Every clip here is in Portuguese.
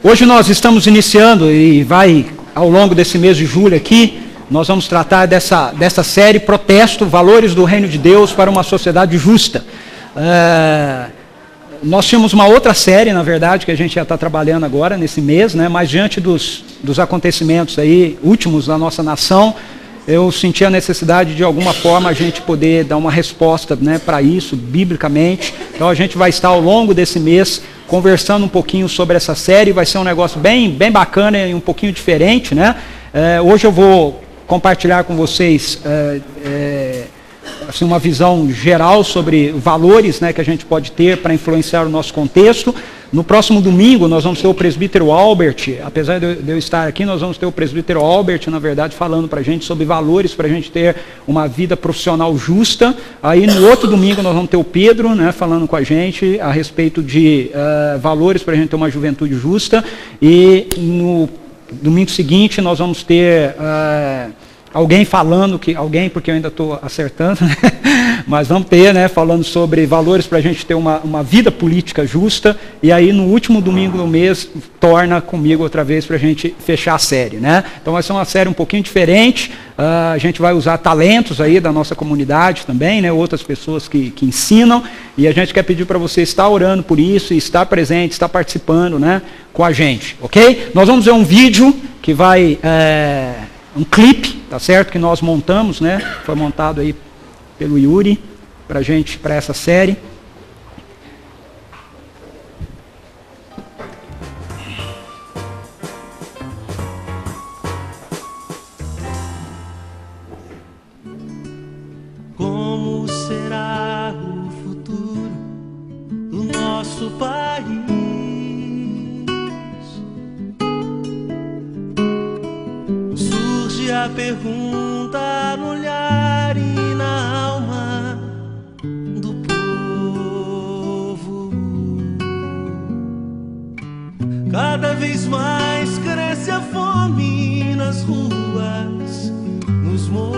Hoje nós estamos iniciando e vai ao longo desse mês de julho aqui, nós vamos tratar dessa série Protesto, Valores do Reino de Deus para uma Sociedade Justa. Nós tínhamos uma outra série, na verdade, que a gente já está trabalhando agora nesse mês, né? Mas diante dos acontecimentos aí últimos da nossa nação, eu senti a necessidade de alguma forma a gente poder dar uma resposta, né, para isso, biblicamente. Então a gente vai estar ao longo desse mês conversando um pouquinho sobre essa série. Vai ser um negócio bem bacana e um pouquinho diferente, né? Hoje eu vou compartilhar com vocês assim, uma visão geral sobre valores, né, que a gente pode ter para influenciar o nosso contexto. No próximo domingo nós vamos ter o presbítero Albert, apesar de eu estar aqui, nós vamos ter o presbítero Albert, na verdade, falando para a gente sobre valores, para a gente ter uma vida profissional justa. Aí no outro domingo nós vamos ter o Pedro, né, falando com a gente a respeito de valores para a gente ter uma juventude justa. E no domingo seguinte nós vamos ter alguém falando, porque eu ainda estou acertando, né? Mas vamos ter, né, falando sobre valores para a gente ter uma vida política justa. E aí no último domingo do mês, torna comigo outra vez para a gente fechar a série, né? Então vai ser uma série um pouquinho diferente. A gente vai usar talentos aí da nossa comunidade também, né? Outras pessoas que ensinam. E a gente quer pedir para você estar orando por isso e estar presente, estar participando, né, com a gente, ok? Nós vamos ver um vídeo que vai... um clipe, tá certo? Que nós montamos, né? Foi montado aí pelo Yuri para essa série. Como será o futuro do nosso país? A pergunta no olhar e na alma do povo. Cada vez mais cresce a fome nas ruas, nos morros.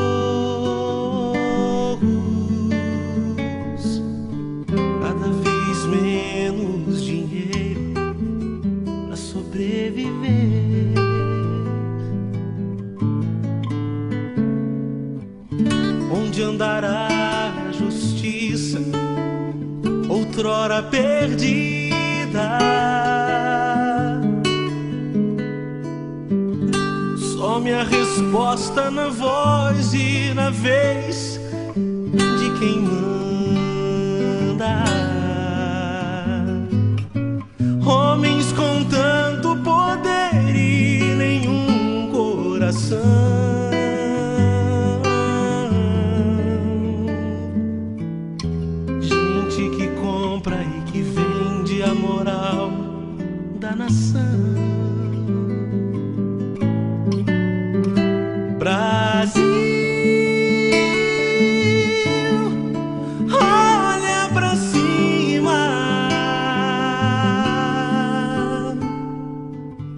Cada vez menos dinheiro para sobreviver. Onde andará a justiça, outrora perdida? Some a resposta na voz e na vez de quem manda. Homens com tanto poder e nenhum coração. Moral da nação. Brasil, olha pra cima.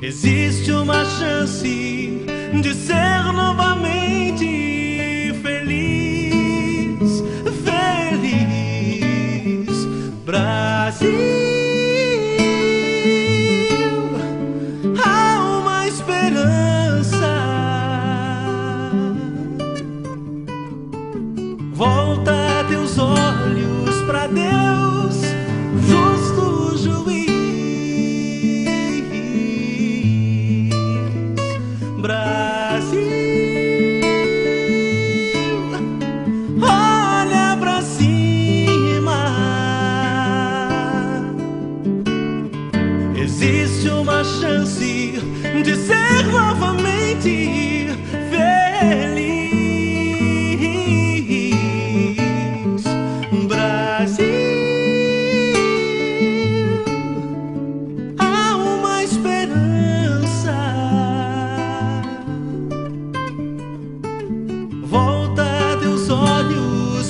Existe uma chance de ser novamente feliz, feliz. Brasil, volta teus olhos pra Deus, justo juiz. Brasil, olha pra cima. Existe uma chance de ser novamente feliz.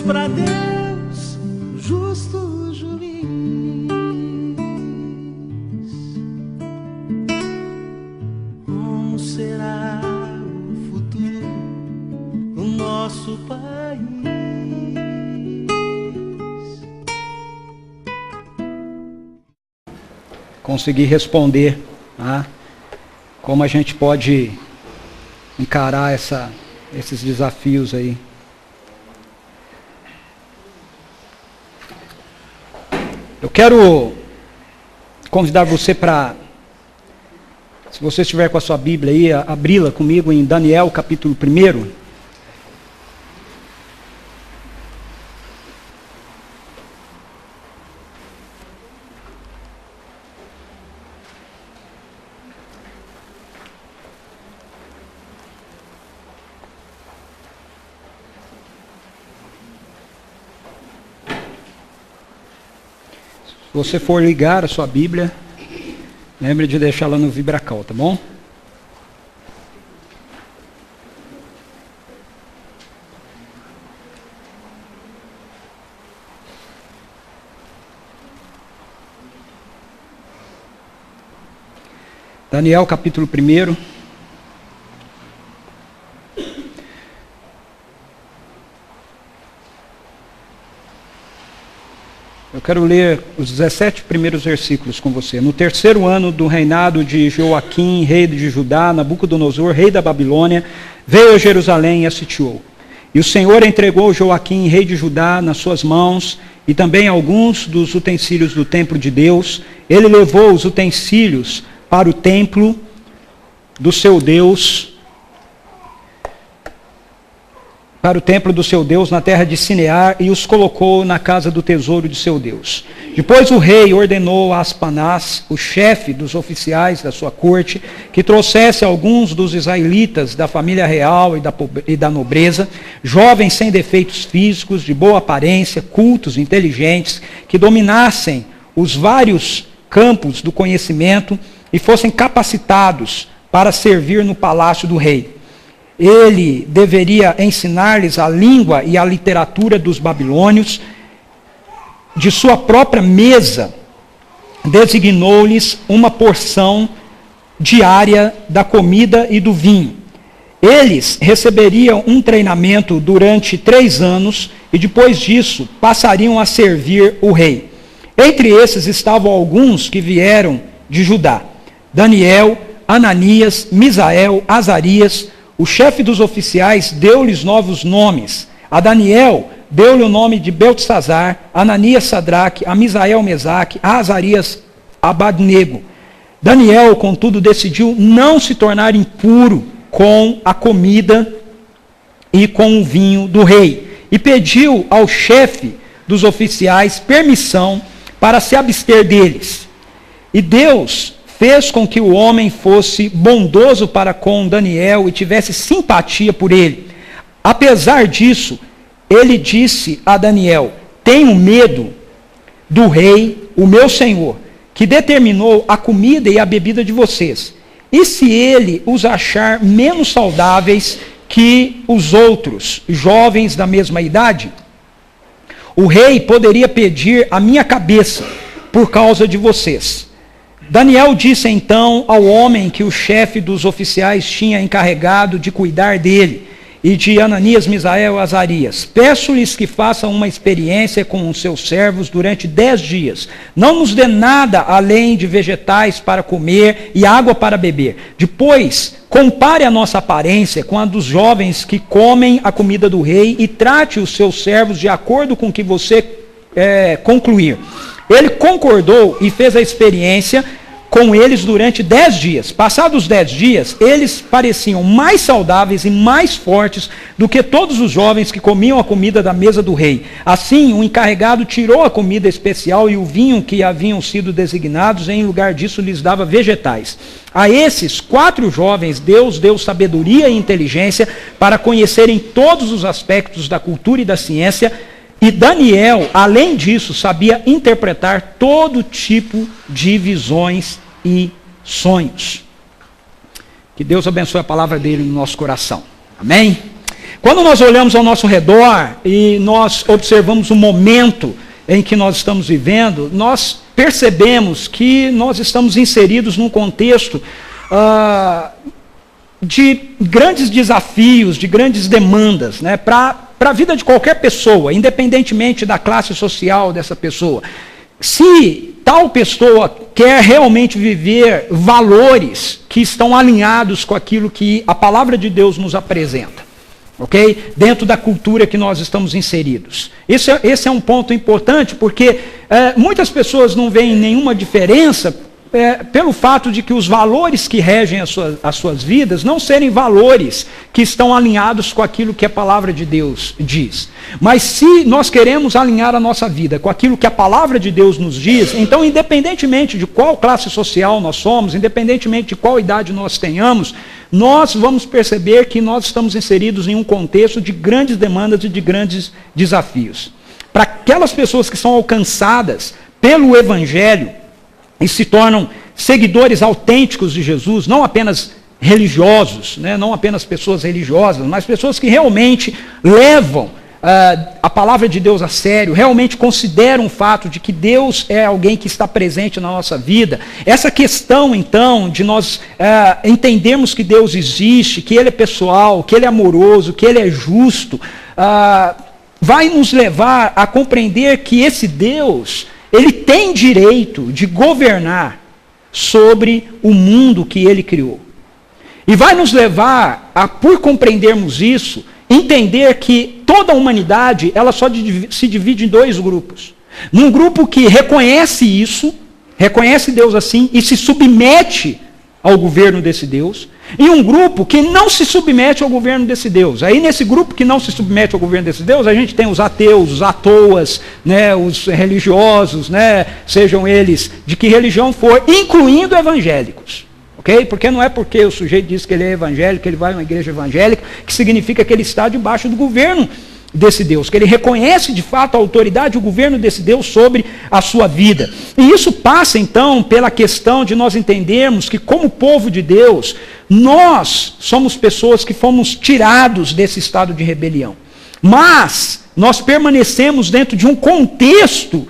Pra Deus, justo juiz. Como será o futuro do nosso país? Consegui responder Tá? Como a gente pode encarar esses desafios aí. Eu quero convidar você para, se você estiver com a sua Bíblia aí, abri-la comigo em Daniel capítulo 1. Se você for ligar a sua Bíblia, lembre de deixá-la no Vibracal, tá bom? Daniel capítulo 1. Eu quero ler os 17 primeiros versículos com você. No 3º ano do reinado de Joaquim, rei de Judá, Nabucodonosor, rei da Babilônia, veio a Jerusalém e a sitiou. E o Senhor entregou Joaquim, rei de Judá, nas suas mãos, e também alguns dos utensílios do templo de Deus. Ele levou os utensílios para o templo do seu Deus, na terra de Sinear, e os colocou na casa do tesouro de seu Deus. Depois o rei ordenou a Aspanás, o chefe dos oficiais da sua corte, que trouxesse alguns dos israelitas da família real e da nobreza, jovens sem defeitos físicos, de boa aparência, cultos, inteligentes, que dominassem os vários campos do conhecimento e fossem capacitados para servir no palácio do rei. Ele deveria ensinar-lhes a língua e a literatura dos babilônios. De sua própria mesa, designou-lhes uma porção diária da comida e do vinho. Eles receberiam um treinamento durante 3 anos e depois disso passariam a servir o rei. Entre esses estavam alguns que vieram de Judá: Daniel, Ananias, Misael, Azarias. O chefe dos oficiais deu-lhes novos nomes. A Daniel deu-lhe o nome de Beltesazar, a Ananias Sadraque, a Misael Mesaque, a Azarias Abadnego. Daniel, contudo, decidiu não se tornar impuro com a comida e com o vinho do rei, e pediu ao chefe dos oficiais permissão para se abster deles. E Deus fez com que o homem fosse bondoso para com Daniel e tivesse simpatia por ele. Apesar disso, ele disse a Daniel: tenho medo do rei, o meu senhor, que determinou a comida e a bebida de vocês. E se ele os achar menos saudáveis que os outros jovens da mesma idade? O rei poderia pedir a minha cabeça por causa de vocês. Daniel disse então ao homem que o chefe dos oficiais tinha encarregado de cuidar dele, e de Ananias, Misael e Azarias: peço-lhes que façam uma experiência com os seus servos durante 10 dias. Não nos dê nada além de vegetais para comer e água para beber. Depois, compare a nossa aparência com a dos jovens que comem a comida do rei e trate os seus servos de acordo com o que você concluir. Ele concordou e fez a experiência com eles durante 10 dias. Passados 10 dias, eles pareciam mais saudáveis e mais fortes do que todos os jovens que comiam a comida da mesa do rei. Assim, o encarregado tirou a comida especial e o vinho que haviam sido designados, e em lugar disso lhes dava vegetais. A esses 4 jovens, Deus deu sabedoria e inteligência para conhecerem todos os aspectos da cultura e da ciência. E Daniel, além disso, sabia interpretar todo tipo de visões e sonhos. Que Deus abençoe a palavra dele no nosso coração. Amém? Quando nós olhamos ao nosso redor e nós observamos o momento em que nós estamos vivendo, nós percebemos que nós estamos inseridos num contexto de grandes desafios, de grandes demandas, né, para a vida de qualquer pessoa, independentemente da classe social dessa pessoa. se tal pessoa quer realmente viver valores que estão alinhados com aquilo que a palavra de Deus nos apresenta, ok? Dentro da cultura que nós estamos inseridos. Esse é um ponto importante, porque muitas pessoas não veem nenhuma diferença pelo fato de que os valores que regem as suas vidas não serem valores que estão alinhados com aquilo que a palavra de Deus diz. Mas se nós queremos alinhar a nossa vida com aquilo que a palavra de Deus nos diz, então independentemente de qual classe social nós somos, independentemente de qual idade nós tenhamos, nós vamos perceber que nós estamos inseridos em um contexto de grandes demandas e de grandes desafios. Para aquelas pessoas que são alcançadas pelo Evangelho, e se tornam seguidores autênticos de Jesus, não apenas religiosos, né, não apenas pessoas religiosas, mas pessoas que realmente levam a palavra de Deus a sério, realmente consideram o fato de que Deus é alguém que está presente na nossa vida. Essa questão, então, de nós entendermos que Deus existe, que Ele é pessoal, que Ele é amoroso, que Ele é justo, vai nos levar a compreender que esse Deus, Ele tem direito de governar sobre o mundo que Ele criou. E vai nos levar a, por compreendermos isso, entender que toda a humanidade, ela só se divide em dois grupos. Num grupo que reconhece isso, reconhece Deus assim e se submete ao governo desse Deus, e um grupo que não se submete ao governo desse Deus. Aí nesse grupo que não se submete ao governo desse Deus, a gente tem os ateus, os atoas, né, os religiosos, né, sejam eles de que religião for, incluindo evangélicos. Okay? Porque não é porque o sujeito diz que ele é evangélico, que ele vai a uma igreja evangélica, que significa que ele está debaixo do governo desse Deus, que ele reconhece de fato a autoridade, o governo desse Deus sobre a sua vida. E isso passa então pela questão de nós entendermos que, como povo de Deus, nós somos pessoas que fomos tirados desse estado de rebelião. Mas nós permanecemos dentro de um contexto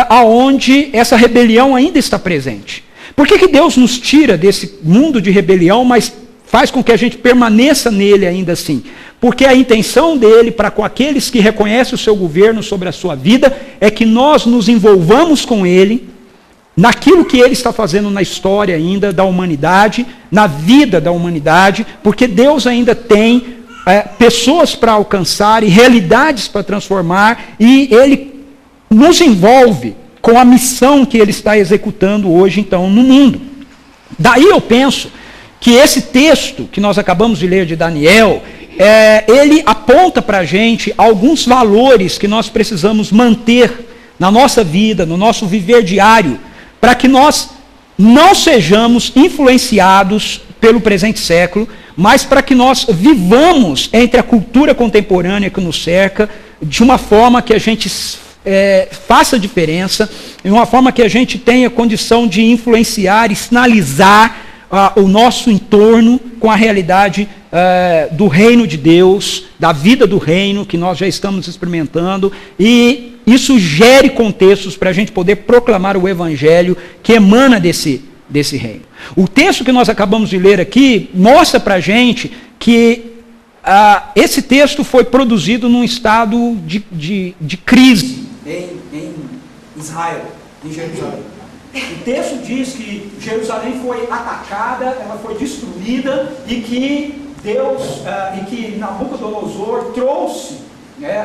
aonde essa rebelião ainda está presente. Por que Deus nos tira desse mundo de rebelião, mas faz com que a gente permaneça nele ainda assim? Porque a intenção dele para com aqueles que reconhecem o seu governo sobre a sua vida é que nós nos envolvamos com ele, naquilo que ele está fazendo na história ainda da humanidade, na vida da humanidade, porque Deus ainda tem pessoas para alcançar e realidades para transformar, e ele nos envolve com a missão que ele está executando hoje então no mundo. Daí eu penso que esse texto que nós acabamos de ler de Daniel, ele aponta para a gente alguns valores que nós precisamos manter na nossa vida, no nosso viver diário, para que nós não sejamos influenciados pelo presente século, mas para que nós vivamos entre a cultura contemporânea que nos cerca, de uma forma que a gente faça diferença, de uma forma que a gente tenha condição de influenciar e sinalizar o nosso entorno com a realidade do reino de Deus, da vida do reino que nós já estamos experimentando, e isso gere contextos para a gente poder proclamar o evangelho que emana desse reino. O texto que nós acabamos de ler aqui mostra para a gente que esse texto foi produzido num estado de crise em Israel, em Jerusalém. O texto diz que Jerusalém foi atacada, ela foi destruída, e que Deus, e que Nabucodonosor trouxe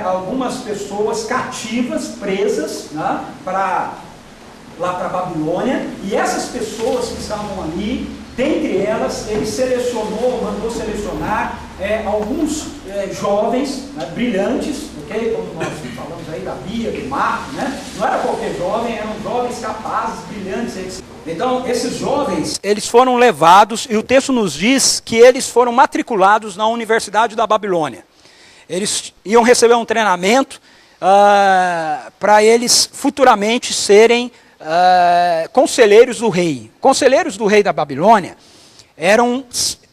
algumas pessoas cativas, presas, né, lá para a Babilônia, e essas pessoas que estavam ali, dentre elas, ele mandou selecionar alguns jovens, né, brilhantes, okay? Como nós falamos aí da Bia, do Marco, né? Não era qualquer jovem, eram jovens capazes, brilhantes, etc. Então, esses jovens, eles foram levados, e o texto nos diz que eles foram matriculados na Universidade da Babilônia. Eles iam receber um treinamento para eles futuramente serem conselheiros do rei. Conselheiros do rei da Babilônia eram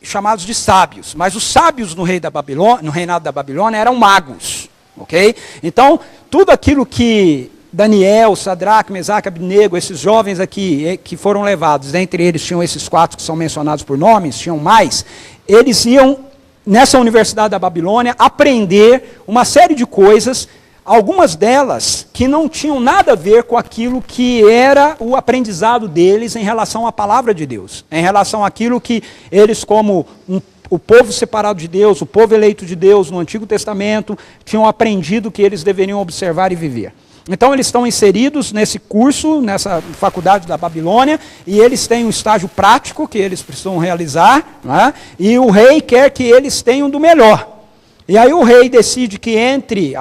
chamados de sábios, mas os sábios no reinado da Babilônia eram magos, ok? Então, tudo aquilo que Daniel, Sadraque, Mesaque, Abednego, esses jovens aqui que foram levados, dentre eles tinham esses 4 que são mencionados por nomes, tinham mais, eles iam nessa Universidade da Babilônia aprender uma série de coisas algumas delas que não tinham nada a ver com aquilo que era o aprendizado deles em relação à palavra de Deus, em relação àquilo que eles, como o povo separado de Deus, o povo eleito de Deus no Antigo Testamento, tinham aprendido que eles deveriam observar e viver. Então eles estão inseridos nesse curso, nessa faculdade da Babilônia, e eles têm um estágio prático que eles precisam realizar, né? E o rei quer que eles tenham do melhor. E aí o rei decide que entre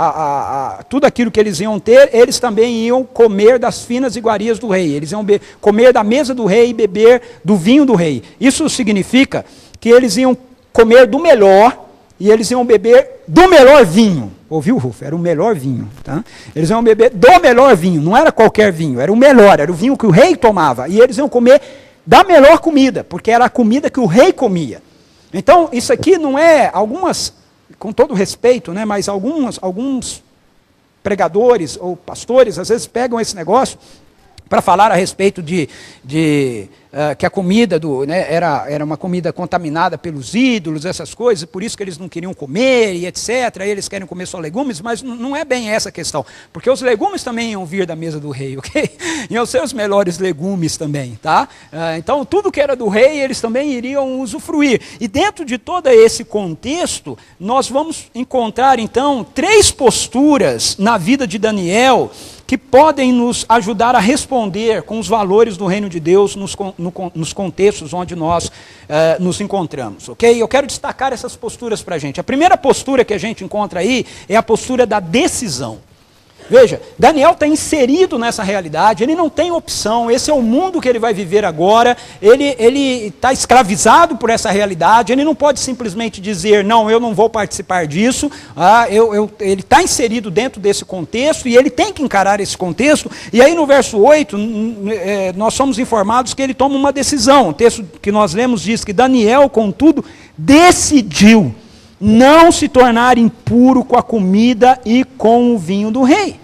tudo aquilo que eles iam ter, eles também iam comer das finas iguarias do rei. Eles iam comer da mesa do rei e beber do vinho do rei. Isso significa que eles iam comer do melhor e eles iam beber do melhor vinho. Ouviu, Rufo? Era o melhor vinho. Tá? Eles iam beber do melhor vinho, não era qualquer vinho, era o melhor, era o vinho que o rei tomava. E eles iam comer da melhor comida, porque era a comida que o rei comia. Então, isso aqui não é algumas... com todo respeito, né, mas alguns pregadores ou pastores, às vezes pegam esse negócio para falar a respeito de que a comida era uma comida contaminada pelos ídolos, essas coisas, por isso que eles não queriam comer e etc. Aí eles querem comer só legumes, mas não é bem essa a questão, porque os legumes também iam vir da mesa do rei, ok? Iam ser os melhores legumes também, tá? Então tudo que era do rei, eles também iriam usufruir. E dentro de todo esse contexto, nós vamos encontrar então 3 posturas na vida de Daniel, que podem nos ajudar a responder com os valores do reino de Deus nos contextos onde nós nos encontramos, ok? Eu quero destacar essas posturas para a gente. A primeira postura que a gente encontra aí é a postura da decisão. Veja, Daniel está inserido nessa realidade, ele não tem opção, esse é o mundo que ele vai viver agora, ele está escravizado por essa realidade, ele não pode simplesmente dizer, não, eu não vou participar disso, ele está inserido dentro desse contexto e ele tem que encarar esse contexto, e aí no verso 8, nós somos informados que ele toma uma decisão. O texto que nós lemos diz que Daniel, contudo, decidiu não se tornar impuro com a comida e com o vinho do rei.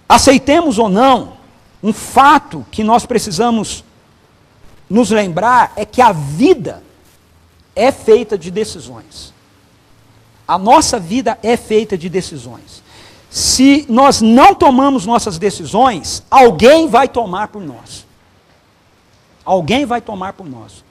Aceitemos ou não, um fato que nós precisamos nos lembrar é que a vida é feita de decisões. A nossa vida é feita de decisões. Se nós não tomamos nossas decisões, alguém vai tomar por nós. Alguém vai tomar por nós.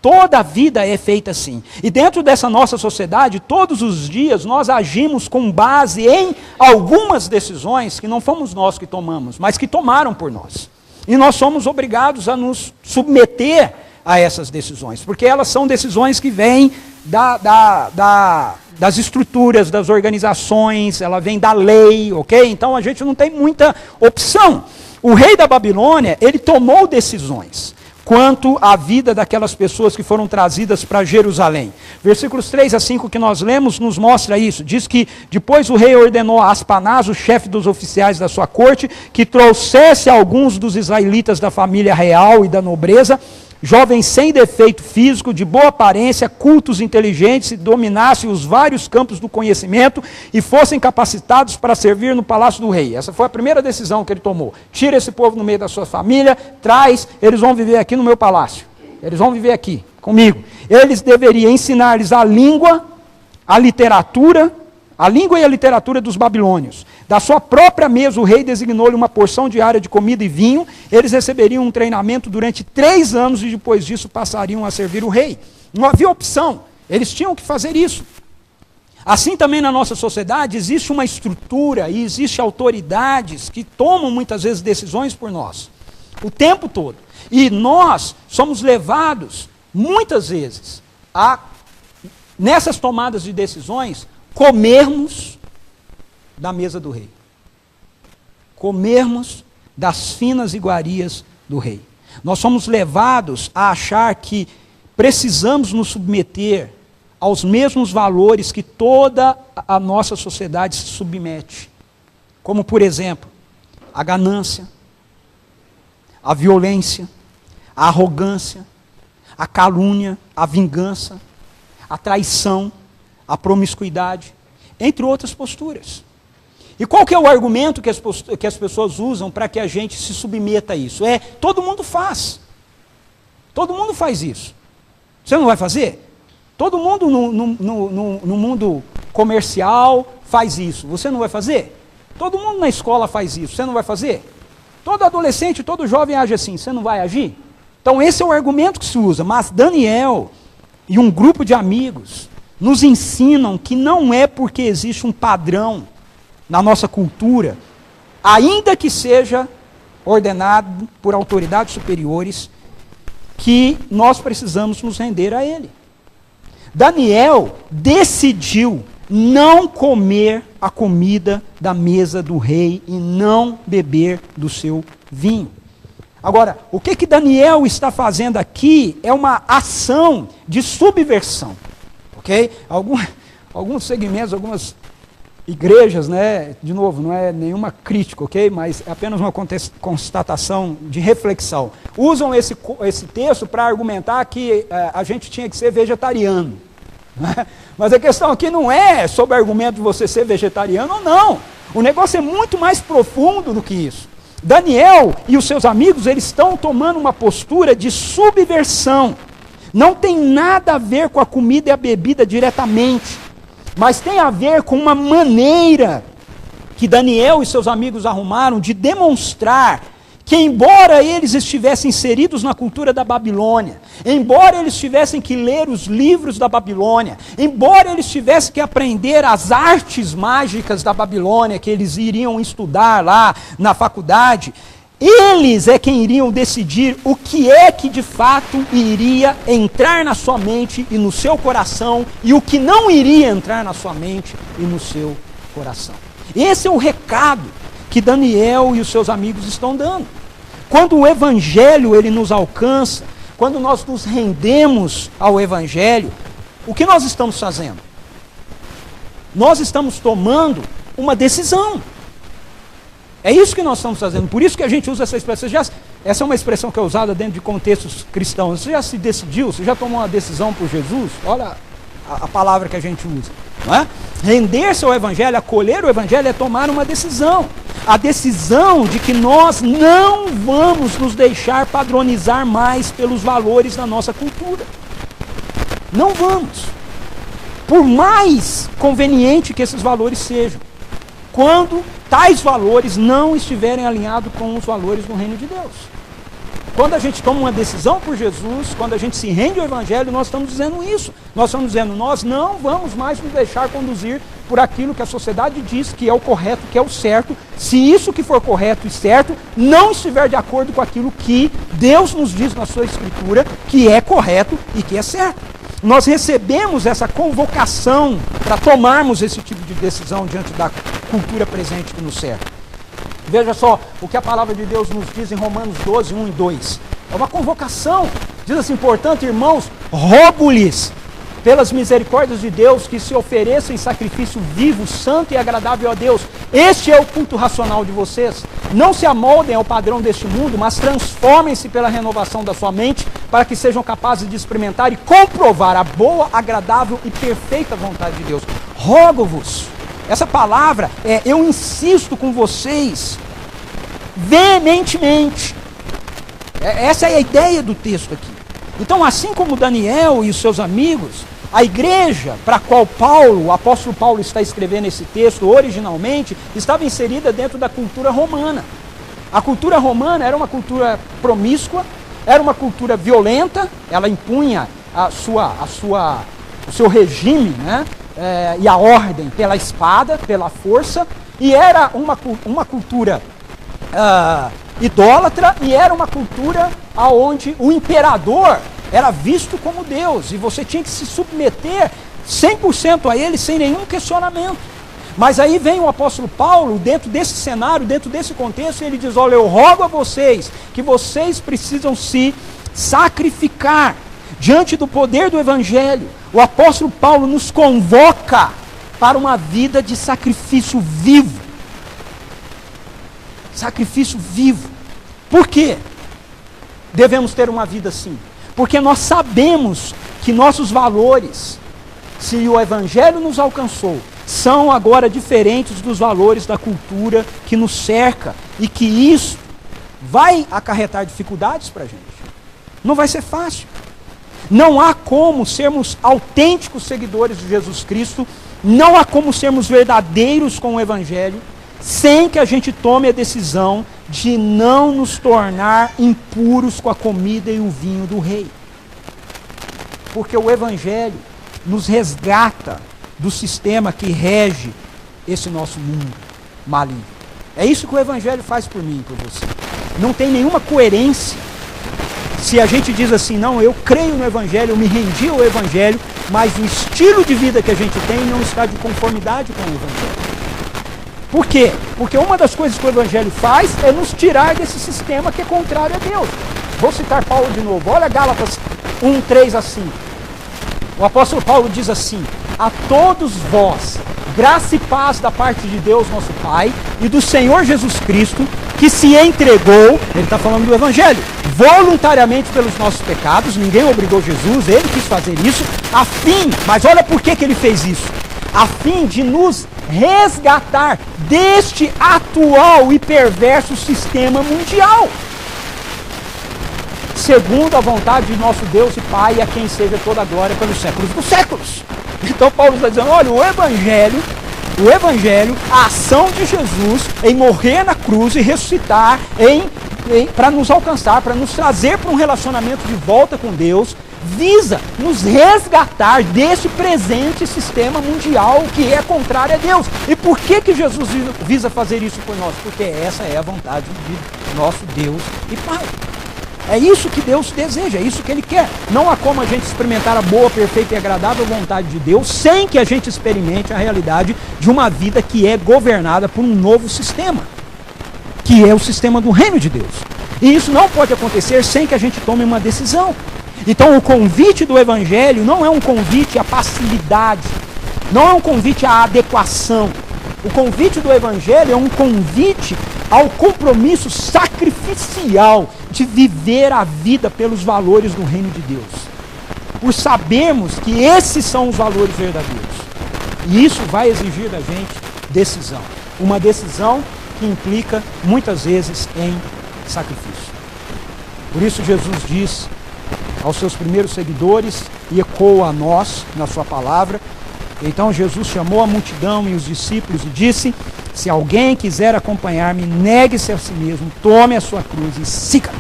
Toda a vida é feita assim. E dentro dessa nossa sociedade, todos os dias, nós agimos com base em algumas decisões que não fomos nós que tomamos, mas que tomaram por nós. E nós somos obrigados a nos submeter a essas decisões, porque elas são decisões que vêm das estruturas, das organizações, ela vem da lei, ok? Então a gente não tem muita opção. O rei da Babilônia, ele tomou decisões quanto à vida daquelas pessoas que foram trazidas para Jerusalém. Versículos 3 a 5 que nós lemos nos mostra isso. Diz que depois o rei ordenou a Aspanaz, o chefe dos oficiais da sua corte, que trouxesse alguns dos israelitas da família real e da nobreza, jovens sem defeito físico, de boa aparência, cultos, inteligentes, e dominassem os vários campos do conhecimento e fossem capacitados para servir no palácio do rei. Essa foi a primeira decisão que ele tomou. Tira esse povo no meio da sua família, traz, eles vão viver aqui no meu palácio. Eles vão viver aqui, comigo. Eles deveriam ensinar-lhes a língua e a literatura dos babilônios. Da sua própria mesa, o rei designou-lhe uma porção diária de comida e vinho. Eles receberiam um treinamento durante 3 anos e depois disso passariam a servir o rei. Não havia opção, eles tinham que fazer isso. Assim também na nossa sociedade existe uma estrutura e existe autoridades que tomam muitas vezes decisões por nós, o tempo todo. E nós somos levados, muitas vezes, a, nessas tomadas de decisões, comermos da mesa do rei. Comermos das finas iguarias do rei. Nós somos levados a achar que precisamos nos submeter aos mesmos valores que toda a nossa sociedade se submete. Como, por exemplo, a ganância, a violência, a arrogância, a calúnia, a vingança, a traição, a promiscuidade, entre outras posturas. E qual que é o argumento que as pessoas usam para que a gente se submeta a isso? Todo mundo faz. Todo mundo faz isso. Você não vai fazer? Todo mundo no mundo comercial faz isso, você não vai fazer? Todo mundo na escola faz isso, você não vai fazer? Todo adolescente, todo jovem age assim, você não vai agir? Então esse é o argumento que se usa, mas Daniel e um grupo de amigos nos ensinam que não é porque existe um padrão na nossa cultura, ainda que seja ordenado por autoridades superiores, que nós precisamos nos render a ele. Daniel decidiu não comer a comida da mesa do rei e não beber do seu vinho. Agora, o que Daniel está fazendo aqui é uma ação de subversão, ok? Alguns segmentos, algumas igrejas, né, de novo, não é nenhuma crítica, ok? Mas é apenas uma constatação de reflexão. Usam esse texto para argumentar que a gente tinha que ser vegetariano. Né? Mas a questão aqui não é sobre o argumento de você ser vegetariano ou não. O negócio é muito mais profundo do que isso. Daniel e os seus amigos, eles estão tomando uma postura de subversão. Não tem nada a ver com a comida e a bebida diretamente, mas tem a ver com uma maneira que Daniel e seus amigos arrumaram de demonstrar que, embora eles estivessem inseridos na cultura da Babilônia, embora eles tivessem que ler os livros da Babilônia, embora eles tivessem que aprender as artes mágicas da Babilônia, que eles iriam estudar lá na faculdade, eles é quem iriam decidir o que é que de fato iria entrar na sua mente e no seu coração, e o que não iria entrar na sua mente e no seu coração. Esse é o recado que Daniel e os seus amigos estão dando. Quando o Evangelho ele nos alcança, quando nós nos rendemos ao Evangelho, o que nós estamos fazendo? Nós estamos tomando uma decisão. É isso que nós estamos fazendo. Por isso que a gente usa essa expressão. Essa é uma expressão que é usada dentro de contextos cristãos. Você já se decidiu? Você já tomou uma decisão por Jesus? Olha a palavra que a gente usa. Não é? Render-se ao Evangelho, acolher o Evangelho é tomar uma decisão. A decisão de que nós não vamos nos deixar padronizar mais pelos valores da nossa cultura. Não vamos. Por mais conveniente que esses valores sejam. Quando tais valores não estiverem alinhados com os valores do reino de Deus. Quando a gente toma uma decisão por Jesus, quando a gente se rende ao Evangelho, nós estamos dizendo isso. Nós estamos dizendo, nós não vamos mais nos deixar conduzir por aquilo que a sociedade diz que é o correto, que é o certo, se isso que for correto e certo não estiver de acordo com aquilo que Deus nos diz na sua Escritura, que é correto e que é certo. Nós recebemos essa convocação para tomarmos esse tipo de decisão diante da cultura presente que nos cerca. Veja só o que a palavra de Deus nos diz em Romanos 12, 1 e 2. É uma convocação. Diz assim, portanto, irmãos, rogo-lhes, pelas misericórdias de Deus, que se ofereçam em sacrifício vivo, santo e agradável a Deus. Este é o culto racional de vocês. Não se amoldem ao padrão deste mundo, mas transformem-se pela renovação da sua mente, para que sejam capazes de experimentar e comprovar a boa, agradável e perfeita vontade de Deus. Rogo-vos. Essa palavra é, eu insisto com vocês, veementemente. Essa é a ideia do texto aqui. Então, assim como Daniel e os seus amigos, a igreja para a qual o apóstolo Paulo está escrevendo esse texto originalmente, estava inserida dentro da cultura romana. A cultura romana era uma cultura promíscua, era uma cultura violenta, ela impunha o seu regime, né? E a ordem pela espada, pela força, e era uma cultura idólatra, e era uma cultura onde o imperador era visto como Deus, e você tinha que se submeter 100% a ele, sem nenhum questionamento. Mas aí vem o apóstolo Paulo, dentro desse cenário, dentro desse contexto, e ele diz, olha, eu rogo a vocês, que vocês precisam se sacrificar, diante do poder do Evangelho. O apóstolo Paulo nos convoca para uma vida de sacrifício vivo. Sacrifício vivo. Por quê? Devemos ter uma vida assim. Porque nós sabemos que nossos valores, se o Evangelho nos alcançou, são agora diferentes dos valores da cultura que nos cerca. E que isso vai acarretar dificuldades para a gente. Não vai ser fácil. Não há como sermos autênticos seguidores de Jesus Cristo Não há como sermos verdadeiros com o Evangelho sem que a gente tome a decisão de não nos tornar impuros com a comida e o vinho do rei. Porque o Evangelho nos resgata do sistema que rege esse nosso mundo maligno. É isso que o Evangelho faz por mim e por você. Não tem nenhuma coerência se a gente diz assim, não, eu creio no Evangelho, eu me rendi ao Evangelho, mas o estilo de vida que a gente tem não está de conformidade com o Evangelho. Por quê? Porque uma das coisas que o Evangelho faz é nos tirar desse sistema que é contrário a Deus. Vou citar Paulo de novo. Olha Gálatas 1, 3 a 5. O apóstolo Paulo diz assim: a todos vós, graça e paz da parte de Deus nosso Pai e do Senhor Jesus Cristo, que se entregou, ele está falando do Evangelho, voluntariamente pelos nossos pecados, ninguém obrigou Jesus, ele quis fazer isso, a fim, mas olha por que ele fez isso, a fim de nos resgatar deste atual e perverso sistema mundial, segundo a vontade de nosso Deus e Pai, a quem seja toda a glória pelos séculos dos séculos. Então Paulo está dizendo, olha, o Evangelho, a ação de Jesus em morrer na cruz e ressuscitar, para nos alcançar, para nos trazer para um relacionamento de volta com Deus, visa nos resgatar desse presente sistema mundial que é contrário a Deus. E por que Jesus visa fazer isso por nós? Porque essa é a vontade de nosso Deus e Pai. É isso que Deus deseja, é isso que Ele quer. Não há como a gente experimentar a boa, perfeita e agradável vontade de Deus sem que a gente experimente a realidade de uma vida que é governada por um novo sistema, que é o sistema do reino de Deus. E isso não pode acontecer sem que a gente tome uma decisão. Então o convite do Evangelho não é um convite à passividade, não é um convite à adequação. O convite do Evangelho é um convite ao compromisso sacrificial de viver a vida pelos valores do reino de Deus. Por sabermos que esses são os valores verdadeiros. E isso vai exigir da gente decisão. Uma decisão que implica, muitas vezes, em sacrifício. Por isso Jesus diz aos seus primeiros seguidores, e ecoa a nós, na sua palavra. Então Jesus chamou a multidão e os discípulos e disse: se alguém quiser acompanhar-me, negue-se a si mesmo, tome a sua cruz e siga-me.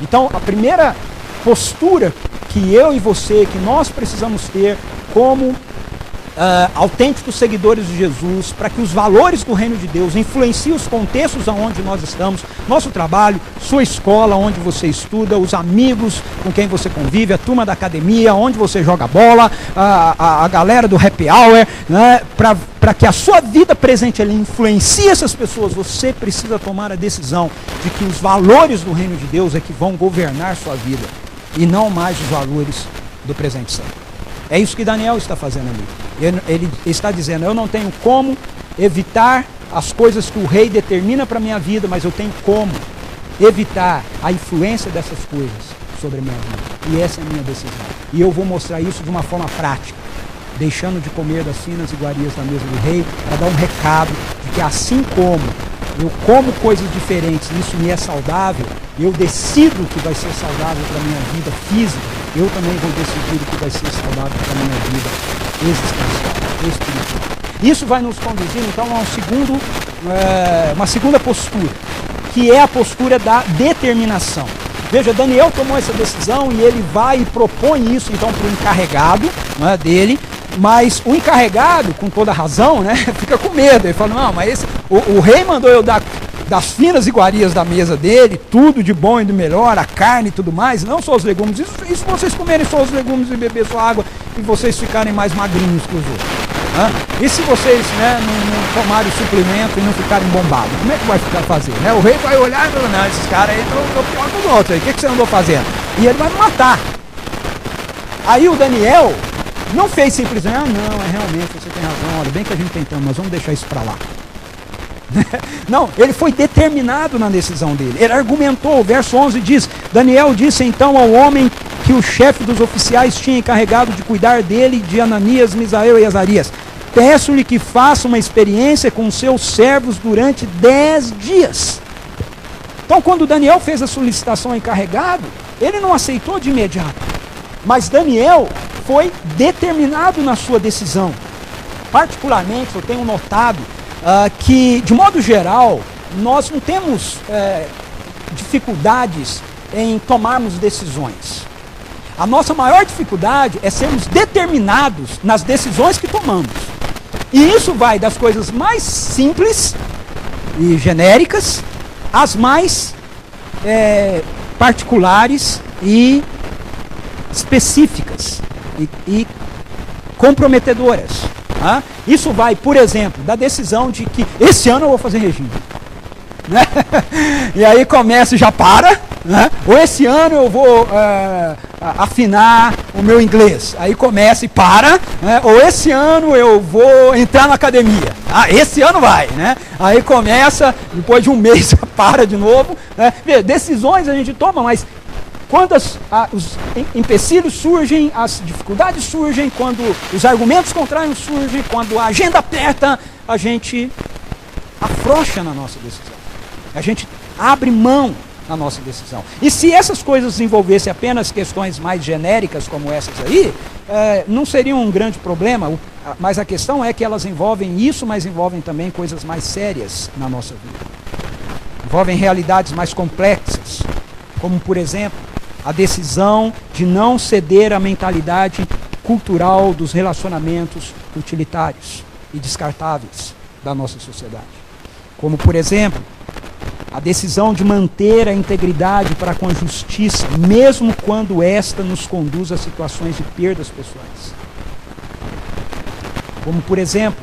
Então a primeira postura que eu e você, que nós precisamos ter como autênticos seguidores de Jesus, para que os valores do reino de Deus influenciem os contextos aonde nós estamos, nosso trabalho, sua escola, onde você estuda, os amigos com quem você convive, a turma da academia, onde você joga bola, a galera do happy hour, né, para que a sua vida presente ele influencie essas pessoas, você precisa tomar a decisão de que os valores do reino de Deus é que vão governar sua vida, e não mais os valores do presente século. É isso que Daniel está fazendo ali. Ele está dizendo, eu não tenho como evitar as coisas que o rei determina para a minha vida, mas eu tenho como evitar a influência dessas coisas sobre a minha vida. E essa é a minha decisão. E eu vou mostrar isso de uma forma prática, deixando de comer das finas iguarias da mesa do rei, para dar um recado de que assim como eu como coisas diferentes, isso me é saudável, eu decido que vai ser saudável para a minha vida física, eu também vou decidir o que vai ser saudável para a minha vida existencial, espiritual. Isso vai nos conduzir, então, a uma segunda postura, que é a postura da determinação. Veja, Daniel tomou essa decisão e ele vai e propõe isso, então, para o encarregado, né, dele, mas o encarregado, com toda razão, né, fica com medo. Ele fala, não, mas o rei mandou eu dar das finas iguarias da mesa dele, tudo de bom e do melhor, a carne e tudo mais, não só os legumes. Isso vocês comerem só os legumes e beber só água e vocês ficarem mais magrinhos que os outros. Né? E se vocês, né, não tomarem suplemento e não ficarem bombados, como é que vai ficar fazendo? Né? O rei vai olhar e falar, não, esses caras aí estão pior que os outros, o que você andou fazendo? E ele vai me matar. Aí o Daniel não fez simplesmente, não, realmente, você tem razão, olha, bem que a gente tentamos, mas vamos deixar isso para lá. Não, ele foi determinado na decisão dele. Ele argumentou, o verso 11 diz, Daniel disse então ao homem que o chefe dos oficiais tinha encarregado de cuidar dele, de Ananias, Misael e Azarias, peço-lhe que faça uma experiência com seus servos durante 10 dias. Então quando Daniel fez a solicitação ao encarregado, ele não aceitou de imediato, mas Daniel foi determinado na sua decisão. particularmente, eu tenho notado que, de modo geral, nós não temos dificuldades em tomarmos decisões. A nossa maior dificuldade é sermos determinados nas decisões que tomamos. E isso vai das coisas mais simples e genéricas às mais particulares e específicas e comprometedoras. Tá? Isso vai, por exemplo, da decisão de que esse ano eu vou fazer regime. Né? E aí começa e já para. Né? Ou esse ano eu vou afinar o meu inglês. Aí começa e para. Né? Ou esse ano eu vou entrar na academia. Esse ano vai. Né? Aí começa, depois de um mês para de novo. Né? Decisões a gente toma, mas quando os empecilhos surgem, as dificuldades surgem, quando os argumentos contrários surgem, quando a agenda aperta, a gente afrouxa na nossa decisão. A gente abre mão na nossa decisão. E se essas coisas envolvessem apenas questões mais genéricas como essas aí, não seria um grande problema, mas a questão é que elas envolvem isso, mas envolvem também coisas mais sérias na nossa vida. Envolvem realidades mais complexas, como, por exemplo, a decisão de não ceder à mentalidade cultural dos relacionamentos utilitários e descartáveis da nossa sociedade. Como, por exemplo, a decisão de manter a integridade para com a justiça, mesmo quando esta nos conduz a situações de perdas pessoais. Como, por exemplo,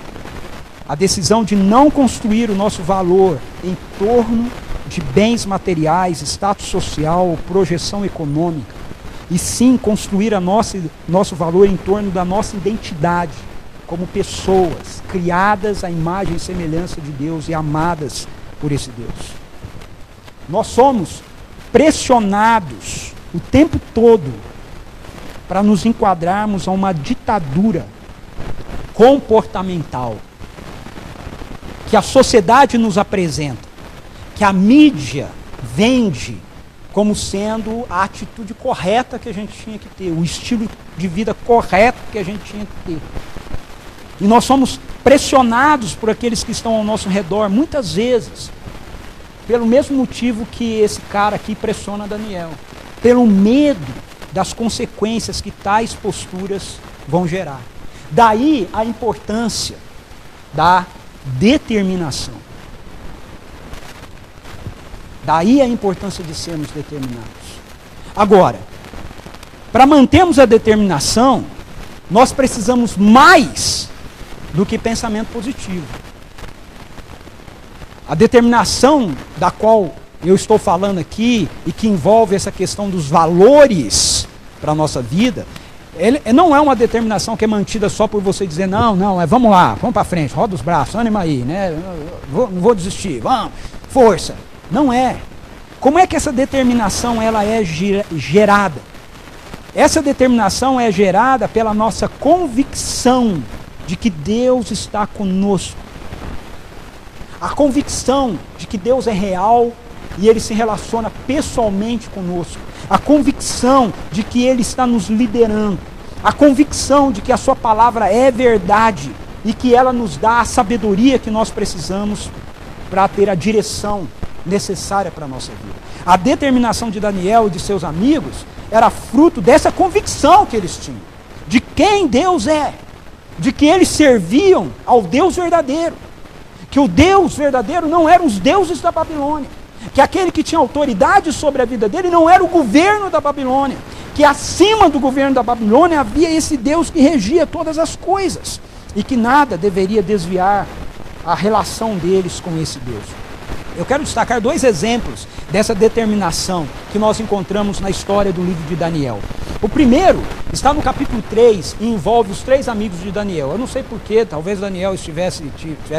a decisão de não construir o nosso valor em torno de bens materiais, status social ou projeção econômica, e sim construir nosso valor em torno da nossa identidade como pessoas criadas à imagem e semelhança de Deus e amadas por esse Deus. Nós somos pressionados o tempo todo para nos enquadrarmos a uma ditadura comportamental que a sociedade nos apresenta, que a mídia vende como sendo a atitude correta que a gente tinha que ter, o estilo de vida correto que a gente tinha que ter. E nós somos pressionados por aqueles que estão ao nosso redor, muitas vezes, pelo mesmo motivo que esse cara aqui pressiona Daniel, pelo medo das consequências que tais posturas vão gerar. Daí a importância da determinação. Daí a importância de sermos determinados. Agora, para mantermos a determinação, nós precisamos mais do que pensamento positivo. A determinação da qual eu estou falando aqui e que envolve essa questão dos valores para a nossa vida, ele não é uma determinação que é mantida só por você dizer, não, vamos lá, vamos para frente, roda os braços, ânima aí, né? Não vou desistir, vamos, força. Não é. Como é que essa determinação ela é gerada? Essa determinação é gerada pela nossa convicção de que Deus está conosco. A convicção de que Deus é real e Ele se relaciona pessoalmente conosco. A convicção de que Ele está nos liderando. A convicção de que a Sua palavra é verdade e que ela nos dá a sabedoria que nós precisamos para ter a direção necessária para a nossa vida. A determinação de Daniel e de seus amigos era fruto dessa convicção que eles tinham, de quem Deus é, de que eles serviam ao Deus verdadeiro, que o Deus verdadeiro não eram os deuses da Babilônia, que aquele que tinha autoridade sobre a vida dele não era o governo da Babilônia, que acima do governo da Babilônia havia esse Deus que regia todas as coisas, e que nada deveria desviar a relação deles com esse Deus. Eu quero destacar 2 exemplos dessa determinação que nós encontramos na história do livro de Daniel. O primeiro está no capítulo 3 e envolve os 3 amigos de Daniel. Eu não sei porquê, talvez Daniel tivesse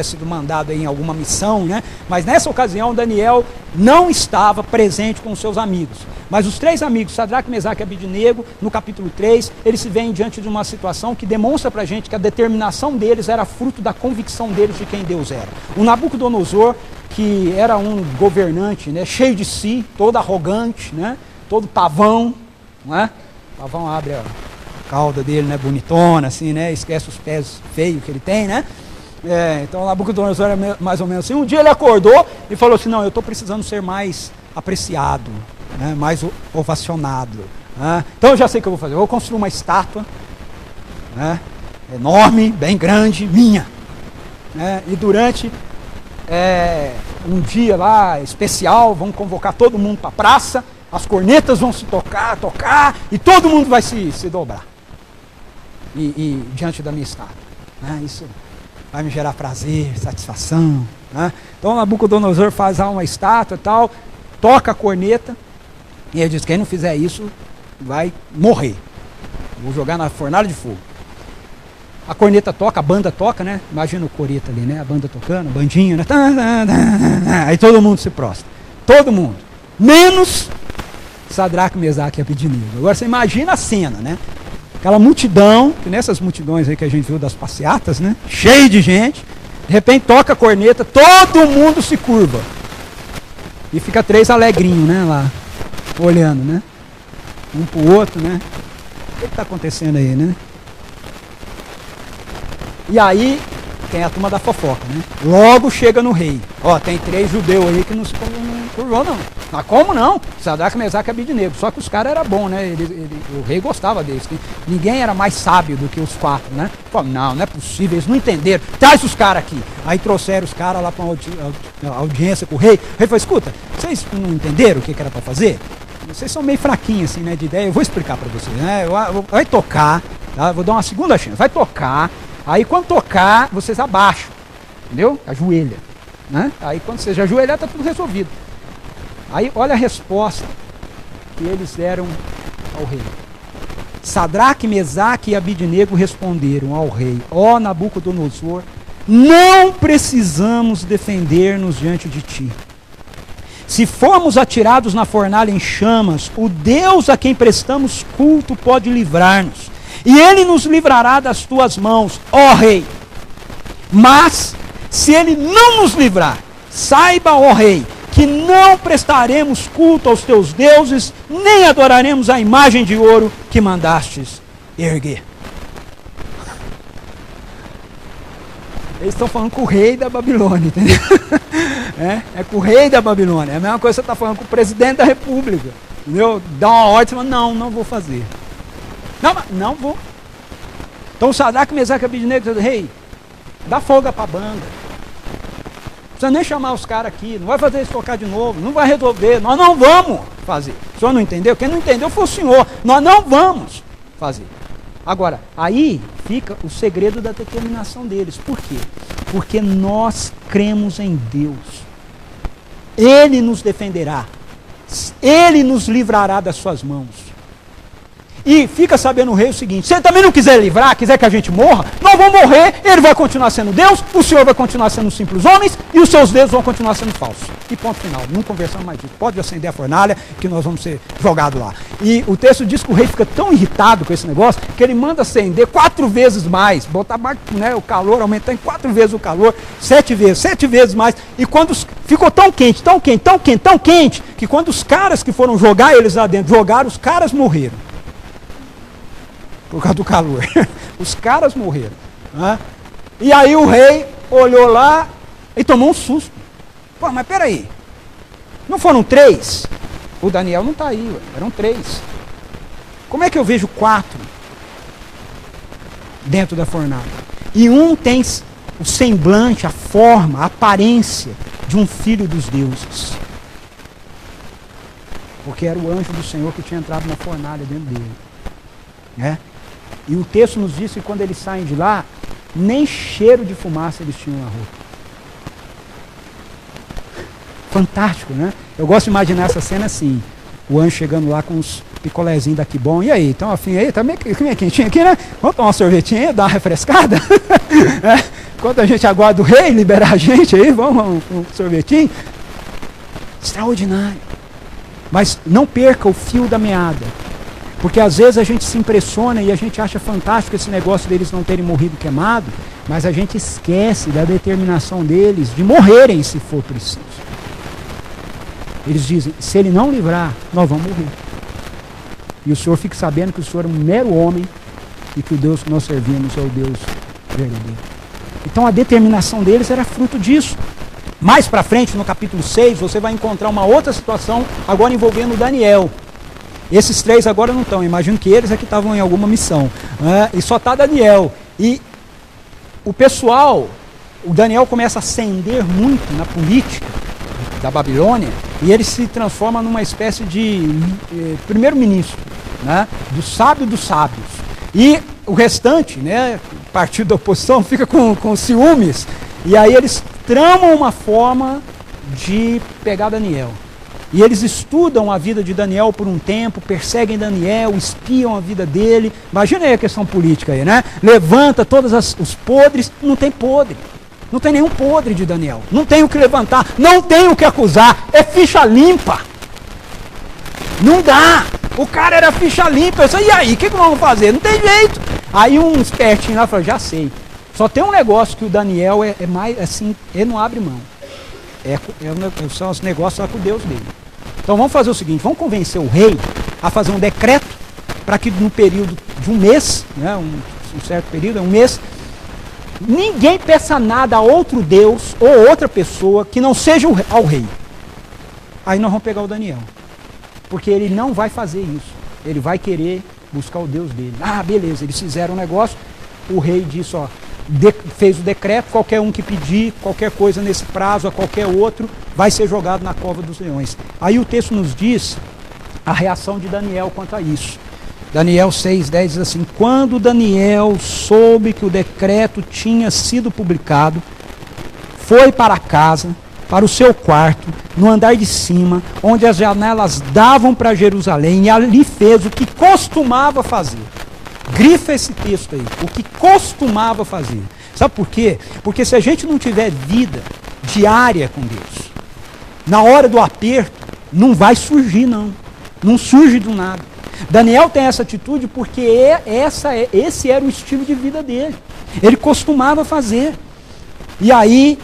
sido mandado em alguma missão, né? Mas nessa ocasião Daniel não estava presente com os seus amigos. Mas os 3 amigos, Sadraque, Mesaque e Abednego, no capítulo 3, eles se veem diante de uma situação que demonstra para a gente que a determinação deles era fruto da convicção deles de quem Deus era. O Nabucodonosor, que era um governante, né, cheio de si, todo arrogante, né, todo pavão, não é? Pavão abre cauda dele, né, bonitona, assim, né, esquece os pés feios que ele tem, né. Então Nabucodonosor era mais ou menos assim. Um dia ele acordou e falou assim, não, eu estou precisando ser mais apreciado, né, mais ovacionado. Né? Então eu já sei o que eu vou fazer, eu vou construir uma estátua, né, enorme, bem grande, minha. Né, e durante um dia lá especial, vamos convocar todo mundo para a praça, as cornetas vão se tocar, e todo mundo vai se dobrar. E diante da minha estátua. Né, isso vai me gerar prazer, satisfação. Né? Então Nabucodonosor faz lá uma estátua e tal, toca a corneta, e ele diz, quem não fizer isso vai morrer. Vou jogar na fornalha de fogo. A corneta toca, a banda toca, né? Imagina o coreta ali, né? A banda tocando, a bandinha, né? Aí todo mundo se prostra. Todo mundo. Menos Sadraque, Mesaque e Abednego. Agora você imagina a cena, né? Aquela multidão, que nessas multidões aí que a gente viu das passeatas, né? Cheio de gente. De repente toca a corneta, todo mundo se curva. E fica 3 alegrinhos, né? Lá, olhando, né? Um pro outro, né? O que está acontecendo aí, né? E aí, tem a turma da fofoca, né? Logo chega no rei. Ó, tem 3 judeus aí que não se curvou, não. Mas como não? Sadraque, Mesaque e Abednego. Só que os caras eram bons, né? O rei gostava deles. Ninguém era mais sábio do que os 4, né? Falou, não é possível, eles não entenderam. Traz os caras aqui. Aí trouxeram os caras lá para uma audiência com o rei. O rei falou, escuta, vocês não entenderam o que era para fazer? Vocês são meio fraquinhos assim, né, de ideia. Eu vou explicar para vocês, né? Vai tocar, tá? Vou dar uma segunda chance. Vai tocar. Aí quando tocar, vocês abaixam, entendeu? Ajoelha, né? Aí quando vocês ajoelhar, está tudo resolvido. Aí olha a resposta que eles deram ao rei. Sadraque, Mesaque e Abednego responderam ao rei, ó Nabucodonosor, não precisamos defender-nos diante de ti. Se formos atirados na fornalha em chamas, o Deus a quem prestamos culto pode livrar-nos. E ele nos livrará das tuas mãos, ó rei. Mas, se ele não nos livrar, saiba, ó rei, que não prestaremos culto aos teus deuses, nem adoraremos a imagem de ouro que mandastes erguer. Eles estão falando com o rei da Babilônia, entendeu? É com o rei da Babilônia. É a mesma coisa que você está falando com o presidente da república. Entendeu? Dá uma ordem e fala, não vou fazer. Não vou. Então o Sadraque, Mesaque e Abednego diz, rei, dá folga para a banda. Não precisa nem chamar os caras aqui, não vai fazer eles tocar de novo, não vai resolver, nós não vamos fazer. O senhor não entendeu? Quem não entendeu foi o senhor, nós não vamos fazer. Agora, aí fica o segredo da determinação deles. Por quê? Porque nós cremos em Deus. Ele nos defenderá. Ele nos livrará das suas mãos. E fica sabendo o rei o seguinte, se ele também não quiser livrar, quiser que a gente morra, nós vamos morrer, ele vai continuar sendo Deus, o senhor vai continuar sendo simples homens, e os seus deuses vão continuar sendo falsos. E ponto final, não conversamos mais disso. Pode acender a fornalha, que nós vamos ser jogados lá. E o texto diz que o rei fica tão irritado com esse negócio, que ele manda acender 4 vezes mais, botar mais, né, o calor, aumentar em 4 vezes o calor, 7 vezes mais, e quando ficou tão quente, que quando os caras que foram jogar eles lá dentro, jogaram, os caras morreram. Por causa do calor. Os caras morreram. Né? E aí o rei olhou lá e tomou um susto. Pô, mas peraí. Não foram 3? O Daniel não está aí, ué. Eram 3. Como é que eu vejo 4 dentro da fornalha? E um tem o semblante, a forma, a aparência de um filho dos deuses. Porque era o anjo do Senhor que tinha entrado na fornalha dentro dele. Né? E o texto nos diz que quando eles saem de lá, nem cheiro de fumaça eles tinham na roupa. Fantástico, né? Eu gosto de imaginar essa cena assim. O anjo chegando lá com uns picolézinhos daqui bom. E aí, estão afim aí? Tá meio quentinho aqui, né? Vamos tomar uma sorvetinha aí, dar uma refrescada? Enquanto a gente aguarda o rei liberar a gente aí, vamos um sorvetinho. Extraordinário. Mas não perca o fio da meada. Porque às vezes a gente se impressiona e a gente acha fantástico esse negócio deles não terem morrido queimado, mas a gente esquece da determinação deles de morrerem se for preciso. Eles dizem, se ele não livrar, nós vamos morrer. E o senhor fique sabendo que o senhor é um mero homem e que o Deus que nós servimos é o Deus verdadeiro. Então a determinação deles era fruto disso. Mais para frente, no capítulo 6, você vai encontrar uma outra situação, agora envolvendo Daniel. Esses 3 agora não estão, imagino que eles é que estavam em alguma missão, né? E só está Daniel. E o pessoal, o Daniel começa a ascender muito na política da Babilônia, e ele se transforma numa espécie de primeiro-ministro, né? Do sábio dos sábios. E o restante, né, partido da oposição, fica com ciúmes, e aí eles tramam uma forma de pegar Daniel. E eles estudam a vida de Daniel por um tempo, perseguem Daniel, espiam a vida dele. Imagina aí a questão política aí, né? Levanta todos os podres, não tem podre. Não tem nenhum podre de Daniel. Não tem o que levantar, não tem o que acusar. É ficha limpa. Não dá. O cara era ficha limpa. Eu disse, e aí, o que nós vamos fazer? Não tem jeito. Aí um espertinho lá falou, já sei. Só tem um negócio que o Daniel é mais assim, ele não abre mão. São os negócios lá com o Deus dele. Então vamos fazer o seguinte, vamos convencer o rei a fazer um decreto para que no período de um mês, né, um certo período, um mês, ninguém peça nada a outro Deus ou outra pessoa que não seja ao rei. Aí nós vamos pegar o Daniel. Porque ele não vai fazer isso. Ele vai querer buscar o Deus dele. Ah, beleza, eles fizeram um negócio, o rei disse, ó, fez o decreto, qualquer um que pedir qualquer coisa nesse prazo a qualquer outro, vai ser jogado na cova dos leões. Aí o texto nos diz a reação de Daniel quanto a isso. Daniel 6:10 diz assim, quando Daniel soube que o decreto tinha sido publicado, foi para casa, para o seu quarto, no andar de cima, onde as janelas davam para Jerusalém, e ali fez o que costumava fazer. Grifa esse texto aí, o que costumava fazer. Sabe por quê? Porque se a gente não tiver vida diária com Deus, na hora do aperto, não vai surgir não. Não surge do nada. Daniel tem essa atitude porque esse era o estilo de vida dele. Ele costumava fazer. E aí,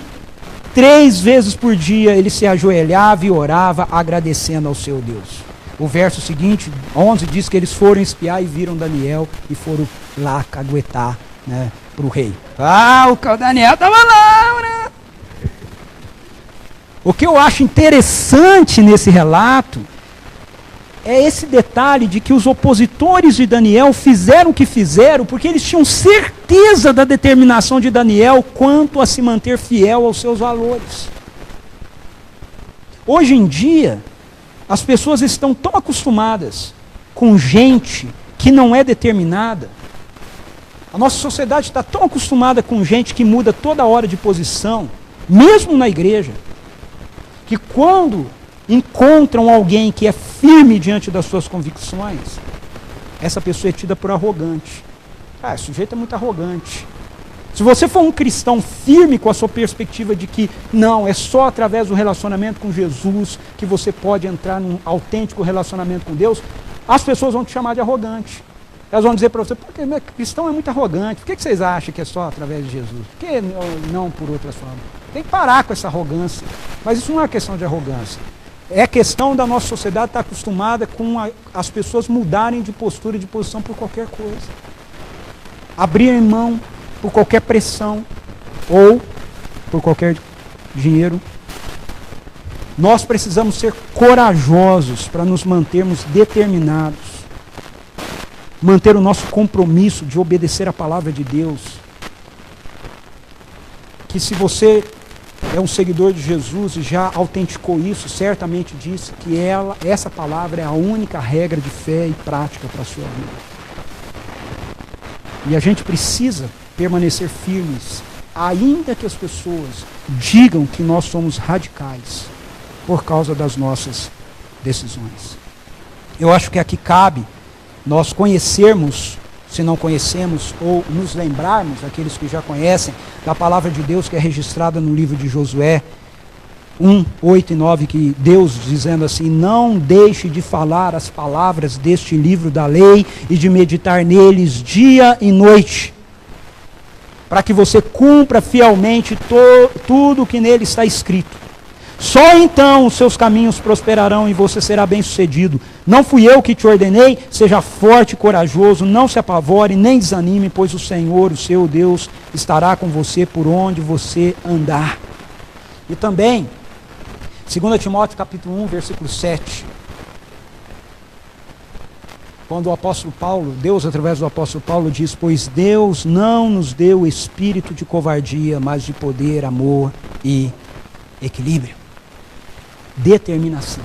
3 vezes por dia, ele se ajoelhava e orava, agradecendo ao seu Deus. O verso seguinte, 11, diz que eles foram espiar e viram Daniel e foram lá caguetar, né, para o rei. Ah, o Daniel estava lá, né? O que eu acho interessante nesse relato é esse detalhe de que os opositores de Daniel fizeram o que fizeram porque eles tinham certeza da determinação de Daniel quanto a se manter fiel aos seus valores. Hoje em dia, as pessoas estão tão acostumadas com gente que não é determinada. A nossa sociedade está tão acostumada com gente que muda toda hora de posição, mesmo na igreja, que quando encontram alguém que é firme diante das suas convicções, essa pessoa é tida por arrogante. Ah, esse sujeito é muito arrogante. Se você for um cristão firme com a sua perspectiva de que não, é só através do relacionamento com Jesus que você pode entrar num autêntico relacionamento com Deus, as pessoas vão te chamar de arrogante. Elas vão dizer para você, porque cristão é muito arrogante, por que vocês acham que é só através de Jesus? Por que não por outras formas? Tem que parar com essa arrogância. Mas isso não é questão de arrogância. É questão da nossa sociedade estar acostumada com as pessoas mudarem de postura e de posição por qualquer coisa. Abrirem mão por qualquer pressão ou por qualquer dinheiro. Nós precisamos ser corajosos para nos mantermos determinados, manter o nosso compromisso de obedecer a palavra de Deus. Que se você é um seguidor de Jesus e já autenticou isso, certamente disse que essa palavra é a única regra de fé e prática para a sua vida. E a gente precisa permanecer firmes, ainda que as pessoas digam que nós somos radicais por causa das nossas decisões. Eu acho que aqui cabe nós conhecermos, se não conhecemos, ou nos lembrarmos, aqueles que já conhecem, da palavra de Deus que é registrada no livro de Josué 1, 8 e 9, que Deus dizendo assim, não deixe de falar as palavras deste livro da lei e de meditar neles dia e noite, para que você cumpra fielmente tudo o que nele está escrito. Só então os seus caminhos prosperarão e você será bem-sucedido. Não fui eu que te ordenei? Seja forte e corajoso, não se apavore, nem desanime, pois o Senhor, o seu Deus, estará com você por onde você andar. E também, 2 Timóteo capítulo 1, versículo 7. Quando o apóstolo Paulo, Deus através do apóstolo Paulo diz: pois Deus não nos deu espírito de covardia, mas de poder, amor e equilíbrio. Determinação.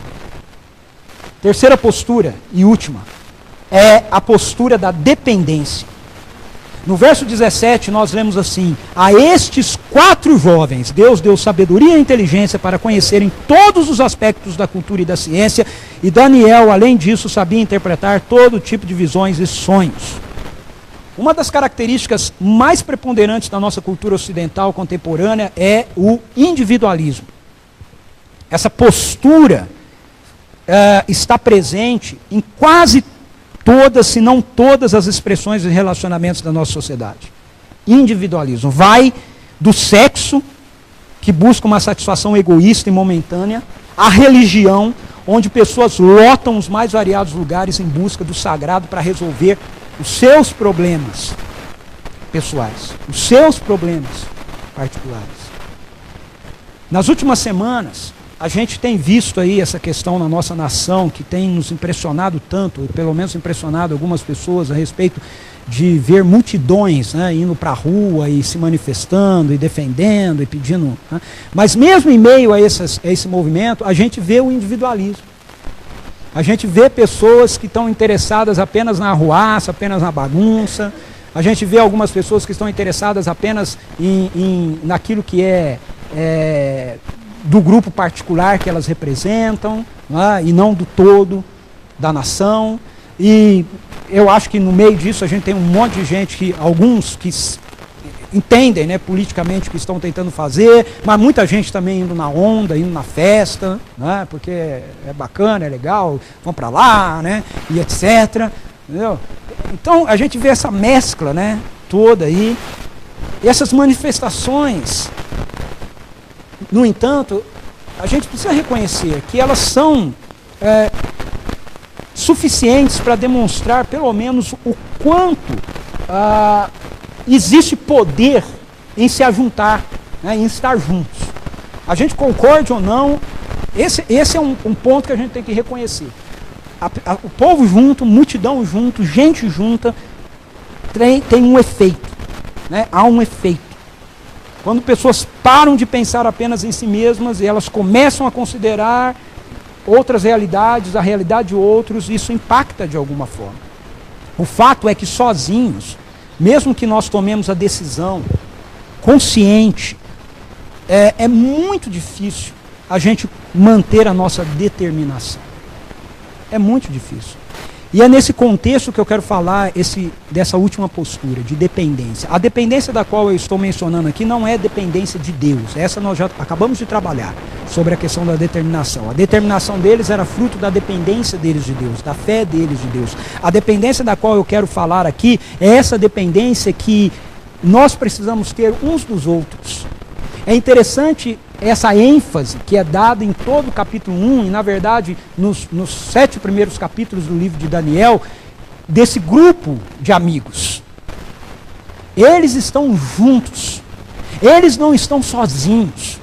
Terceira postura e última é a postura da dependência. No verso 17 nós lemos assim: a estes 4 jovens Deus deu sabedoria e inteligência para conhecerem todos os aspectos da cultura e da ciência, e Daniel, além disso, sabia interpretar todo tipo de visões e sonhos. Uma das características mais preponderantes da nossa cultura ocidental contemporânea é o individualismo. Essa postura está presente em quase todas, se não todas, as expressões e relacionamentos da nossa sociedade. Individualismo. Vai do sexo, que busca uma satisfação egoísta e momentânea, à religião, onde pessoas lotam os mais variados lugares em busca do sagrado para resolver os seus problemas pessoais, os seus problemas particulares. Nas últimas semanas, a gente tem visto aí essa questão na nossa nação, que tem nos impressionado tanto, pelo menos impressionado algumas pessoas a respeito de ver multidões, né, indo para a rua e se manifestando e defendendo e pedindo. Né? Mas mesmo em meio a esse movimento, a gente vê o individualismo. A gente vê pessoas que estão interessadas apenas na arruaça, apenas na bagunça. A gente vê algumas pessoas que estão interessadas apenas naquilo que é do grupo particular que elas representam, né, e não do todo da nação. E eu acho que no meio disso a gente tem um monte de gente, alguns que entendem, né, politicamente o que estão tentando fazer, mas muita gente também indo na onda, indo na festa, né, porque é bacana, é legal, vão para lá, né, e etc. Entendeu? Então a gente vê essa mescla, né, toda aí, e essas manifestações. No entanto, a gente precisa reconhecer que elas são suficientes para demonstrar pelo menos o quanto existe poder em se ajuntar, né, em estar juntos. A gente concorde ou não, esse é um ponto que a gente tem que reconhecer. O povo junto, multidão junto, gente junta, tem um efeito, né, há um efeito. Quando pessoas param de pensar apenas em si mesmas e elas começam a considerar outras realidades, a realidade de outros, isso impacta de alguma forma. O fato é que sozinhos, mesmo que nós tomemos a decisão consciente, é muito difícil a gente manter a nossa determinação. É muito difícil. E é nesse contexto que eu quero falar dessa última postura, de dependência. A dependência da qual eu estou mencionando aqui não é dependência de Deus. Essa nós já acabamos de trabalhar, sobre a questão da determinação. A determinação deles era fruto da dependência deles de Deus, da fé deles de Deus. A dependência da qual eu quero falar aqui é essa dependência que nós precisamos ter uns dos outros. É interessante essa ênfase que é dada em todo o capítulo 1 e, na verdade, nos 7 primeiros capítulos do livro de Daniel, desse grupo de amigos. Eles estão juntos. Eles não estão sozinhos.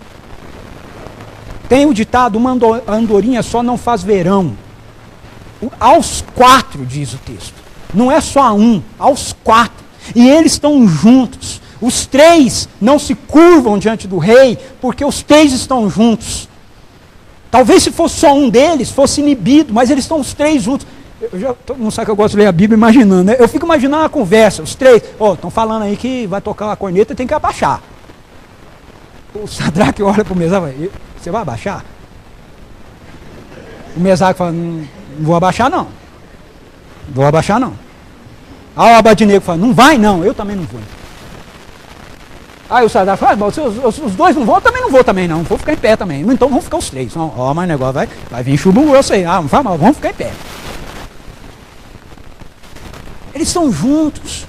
Tem o ditado: uma andorinha só não faz verão. Aos 4, diz o texto. Não é só a um, aos 4. E eles estão juntos. Os 3 não se curvam diante do rei, porque os 3 estão juntos. Talvez se fosse só um deles, fosse inibido, mas eles estão os 3 juntos. Todo mundo sabe que eu gosto de ler a Bíblia imaginando, né? Eu fico imaginando a conversa, os 3, estão falando aí que vai tocar a corneta e tem que abaixar. O Sadraque olha para o Mesaque e fala: você vai abaixar? O Mesaque fala: não vou abaixar não. Vou abaixar não. Aí o Abadnego fala: não vai não, eu também não vou. Aí o Sadraque fala: os 2 não vão, eu também não vou também não, vou ficar em pé também. Então vamos ficar os 3. Mas o negócio vai vir chumbo grosso aí. Não fala mal, vamos ficar em pé. Eles estão juntos.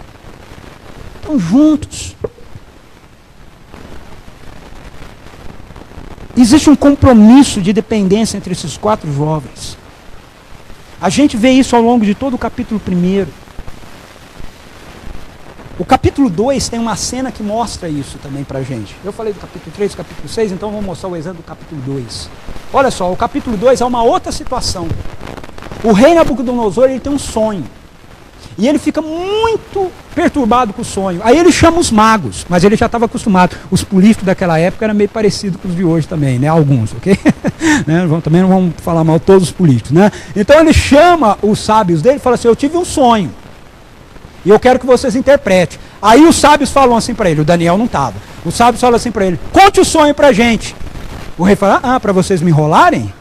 Estão juntos. Existe um compromisso de dependência entre esses 4 jovens. A gente vê isso ao longo de todo o capítulo 1. O capítulo 2 tem uma cena que mostra isso também pra gente. Eu falei do capítulo 3, do capítulo 6, então vou mostrar o exemplo do capítulo 2. Olha só, o capítulo 2 é uma outra situação. O rei Nabucodonosor, ele tem um sonho. E ele fica muito perturbado com o sonho. Aí ele chama os magos, mas ele já estava acostumado. Os políticos daquela época eram meio parecidos com os de hoje também, né? Alguns, ok? Também não vamos falar mal de todos os políticos, né? Então ele chama os sábios dele e fala assim, eu tive um sonho. E eu quero que vocês interpretem. Aí os sábios falam assim para ele, o Daniel não estava. Os sábios falam assim para ele, conte o sonho para a gente. O rei fala, para vocês me enrolarem?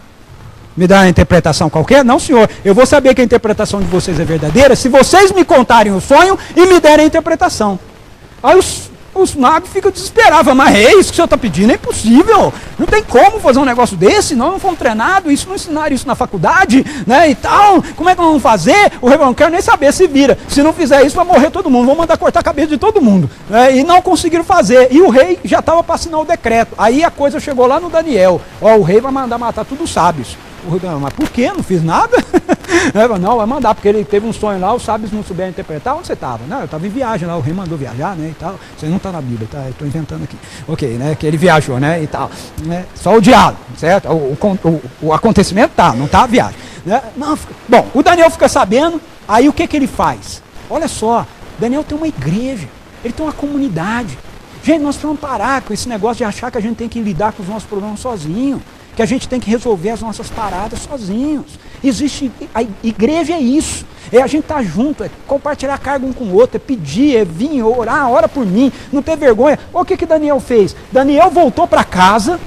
Me dá uma interpretação qualquer? Não, senhor. Eu vou saber que a interpretação de vocês é verdadeira se vocês me contarem o sonho e me derem a interpretação. Aí os magos ficam desesperados. Mas é isso que o senhor está pedindo? É impossível. Não tem como fazer um negócio desse. Nós não fomos treinados. Isso não ensinaram isso na faculdade, né? E tal. Como é que nós vamos fazer? O rei não quer nem saber se vira. Se não fizer isso, vai morrer todo mundo. Vão mandar cortar a cabeça de todo mundo. E não conseguiram fazer. E o rei já estava para assinar o decreto. Aí a coisa chegou lá no Daniel. O rei vai mandar matar todos os sábios. Mas por que? Não fiz nada? Não, vai mandar, porque ele teve um sonho lá, os sábios não souberam interpretar. Onde você estava? Não, eu estava em viagem lá, o rei mandou viajar, né, e tal. Você não está na Bíblia, tá? Eu estou inventando aqui. Ok, né, que ele viajou, né, e tal. Né? Só o diálogo, certo? O acontecimento não está a viagem. Né? Não, bom, o Daniel fica sabendo, aí o que ele faz? Olha só, Daniel tem uma igreja, ele tem uma comunidade. Gente, nós precisamos parar com esse negócio de achar que a gente tem que lidar com os nossos problemas sozinho. Que a gente tem que resolver as nossas paradas sozinhos. A igreja é isso. É a gente estar junto, é compartilhar carga um com o outro, é pedir, é vir, orar, ora por mim, não ter vergonha. Olha o que Daniel fez. Daniel voltou para casa,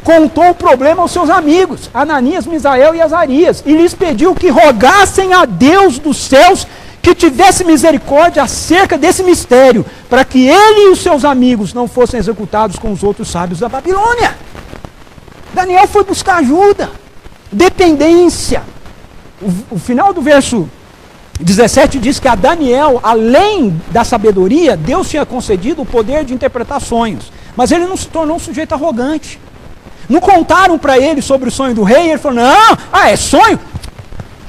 contou o problema aos seus amigos, Ananias, Misael e Azarias, e lhes pediu que rogassem a Deus dos céus que tivesse misericórdia acerca desse mistério, para que ele e os seus amigos não fossem executados com os outros sábios da Babilônia. Daniel foi buscar ajuda, dependência. O final do verso 17 diz que a Daniel, além da sabedoria, Deus tinha concedido o poder de interpretar sonhos. Mas ele não se tornou um sujeito arrogante. Não contaram para ele sobre o sonho do rei, ele falou, não, é sonho?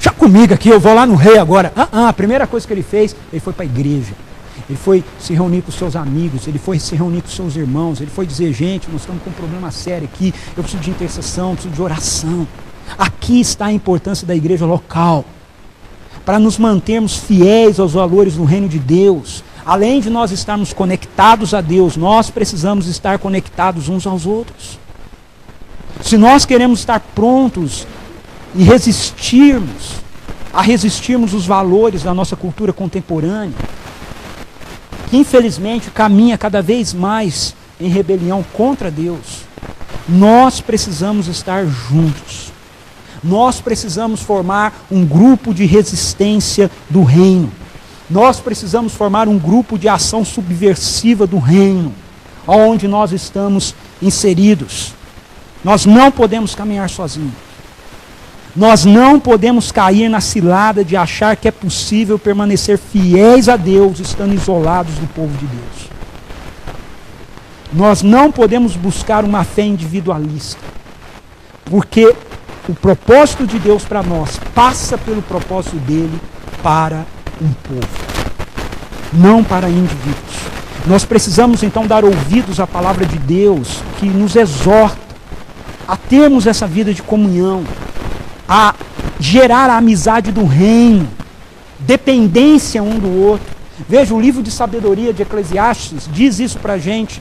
Já comigo aqui, eu vou lá no rei agora. A primeira coisa que ele fez, ele foi para a igreja. Ele foi se reunir com seus amigos, ele foi se reunir com seus irmãos, ele foi dizer, gente, nós estamos com um problema sério aqui, eu preciso de intercessão, eu preciso de oração. Aqui está a importância da igreja local, para nos mantermos fiéis aos valores do reino de Deus. Além de nós estarmos conectados a Deus, nós precisamos estar conectados uns aos outros. Se nós queremos estar prontos e resistirmos os valores da nossa cultura contemporânea, que infelizmente caminha cada vez mais em rebelião contra Deus, nós precisamos estar juntos. Nós precisamos formar um grupo de resistência do reino. Nós precisamos formar um grupo de ação subversiva do reino, onde nós estamos inseridos. Nós não podemos caminhar sozinhos. Nós não podemos cair na cilada de achar que é possível permanecer fiéis a Deus, estando isolados do povo de Deus. Nós não podemos buscar uma fé individualista, porque o propósito de Deus para nós passa pelo propósito dele para um povo, não para indivíduos. Nós precisamos então dar ouvidos à palavra de Deus, que nos exorta a termos essa vida de comunhão, a gerar a amizade do reino, dependência um do outro. Veja, o livro de sabedoria de Eclesiastes diz isso para a gente.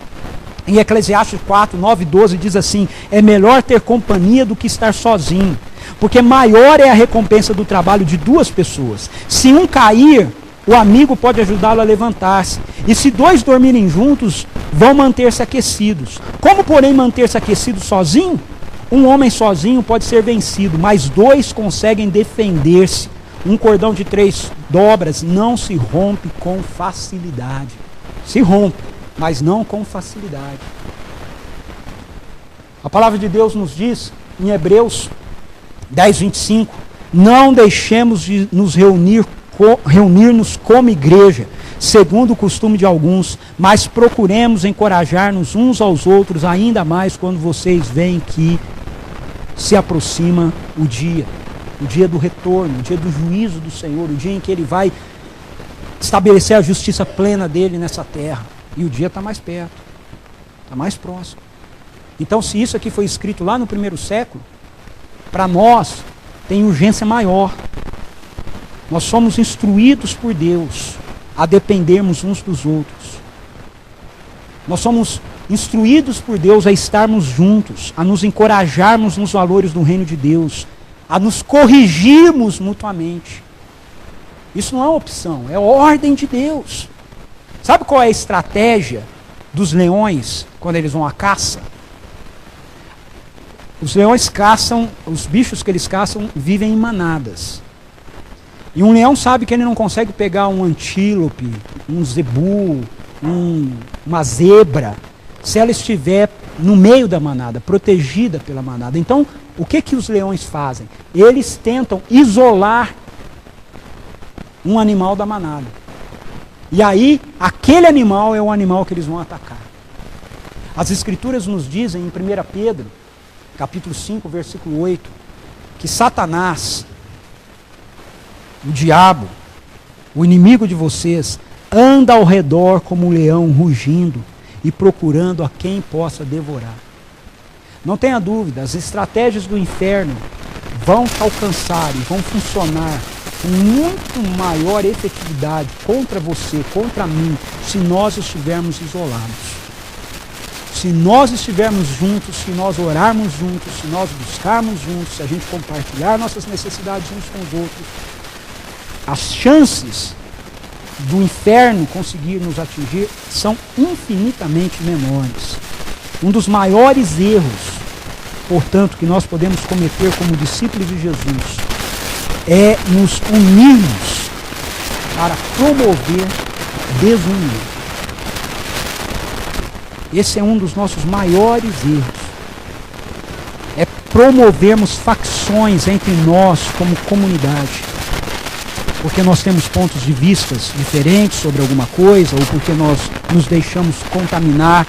Em Eclesiastes 4, 9 e 12 diz assim, é melhor ter companhia do que estar sozinho, porque maior é a recompensa do trabalho de duas pessoas. Se um cair, o amigo pode ajudá-lo a levantar-se, e se dois dormirem juntos, vão manter-se aquecidos. Como, porém, manter-se aquecido sozinho? Um homem sozinho pode ser vencido, mas dois conseguem defender-se. Um cordão de 3 dobras não se rompe com facilidade. Se rompe, mas não com facilidade. A palavra de Deus nos diz, em Hebreus 10, 25, não deixemos de nos reunir-nos como igreja, segundo o costume de alguns, mas procuremos encorajar-nos uns aos outros, ainda mais quando vocês veem que se aproxima o dia do retorno, o dia do juízo do Senhor, o dia em que Ele vai estabelecer a justiça plena dele nessa terra. E o dia está mais perto, está mais próximo. Então, se isso aqui foi escrito lá no primeiro século, para nós tem urgência maior. Nós somos instruídos por Deus a dependermos uns dos outros. Nós somos instruídos por Deus a estarmos juntos, a nos encorajarmos nos valores do reino de Deus, a nos corrigirmos mutuamente. Isso não é opção, é ordem de Deus. Sabe qual é a estratégia dos leões quando eles vão à caça? Os leões caçam, os bichos que eles caçam vivem em manadas. E um leão sabe que ele não consegue pegar um antílope, um zebu, uma zebra, se ela estiver no meio da manada, protegida pela manada. Então, o que os leões fazem? Eles tentam isolar um animal da manada. E aí, aquele animal é o animal que eles vão atacar. As Escrituras nos dizem em 1 Pedro, capítulo 5, versículo 8, que Satanás, o diabo, o inimigo de vocês, anda ao redor como um leão rugindo e procurando a quem possa devorar. Não tenha dúvida, as estratégias do inferno vão alcançar e vão funcionar com muito maior efetividade contra você, contra mim, se nós estivermos isolados. Se nós estivermos juntos, se nós orarmos juntos, se nós buscarmos juntos, se a gente compartilhar nossas necessidades uns com os outros, as chances do inferno conseguir nos atingir são infinitamente menores. Um dos maiores erros, portanto, que nós podemos cometer como discípulos de Jesus é nos unirmos para promover desunião. Esse é um dos nossos maiores erros. É promovermos facções entre nós como comunidade. Porque nós temos pontos de vistas diferentes sobre alguma coisa, ou porque nós nos deixamos contaminar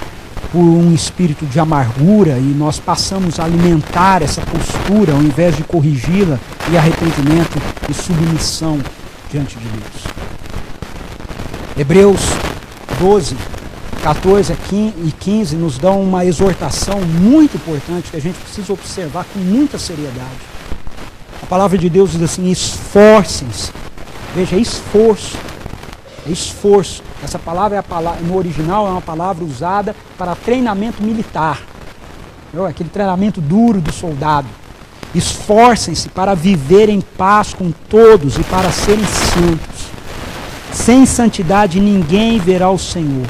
por um espírito de amargura e nós passamos a alimentar essa postura ao invés de corrigi-la e arrependimento e submissão diante de Deus. Hebreus 12, 14 e 15 nos dão uma exortação muito importante que a gente precisa observar com muita seriedade. A palavra de Deus diz assim: esforcem-se. Veja, é esforço. É esforço. Essa palavra, no original, é uma palavra usada para treinamento militar. Aquele treinamento duro do soldado. Esforcem-se para viver em paz com todos e para serem santos. Sem santidade ninguém verá o Senhor.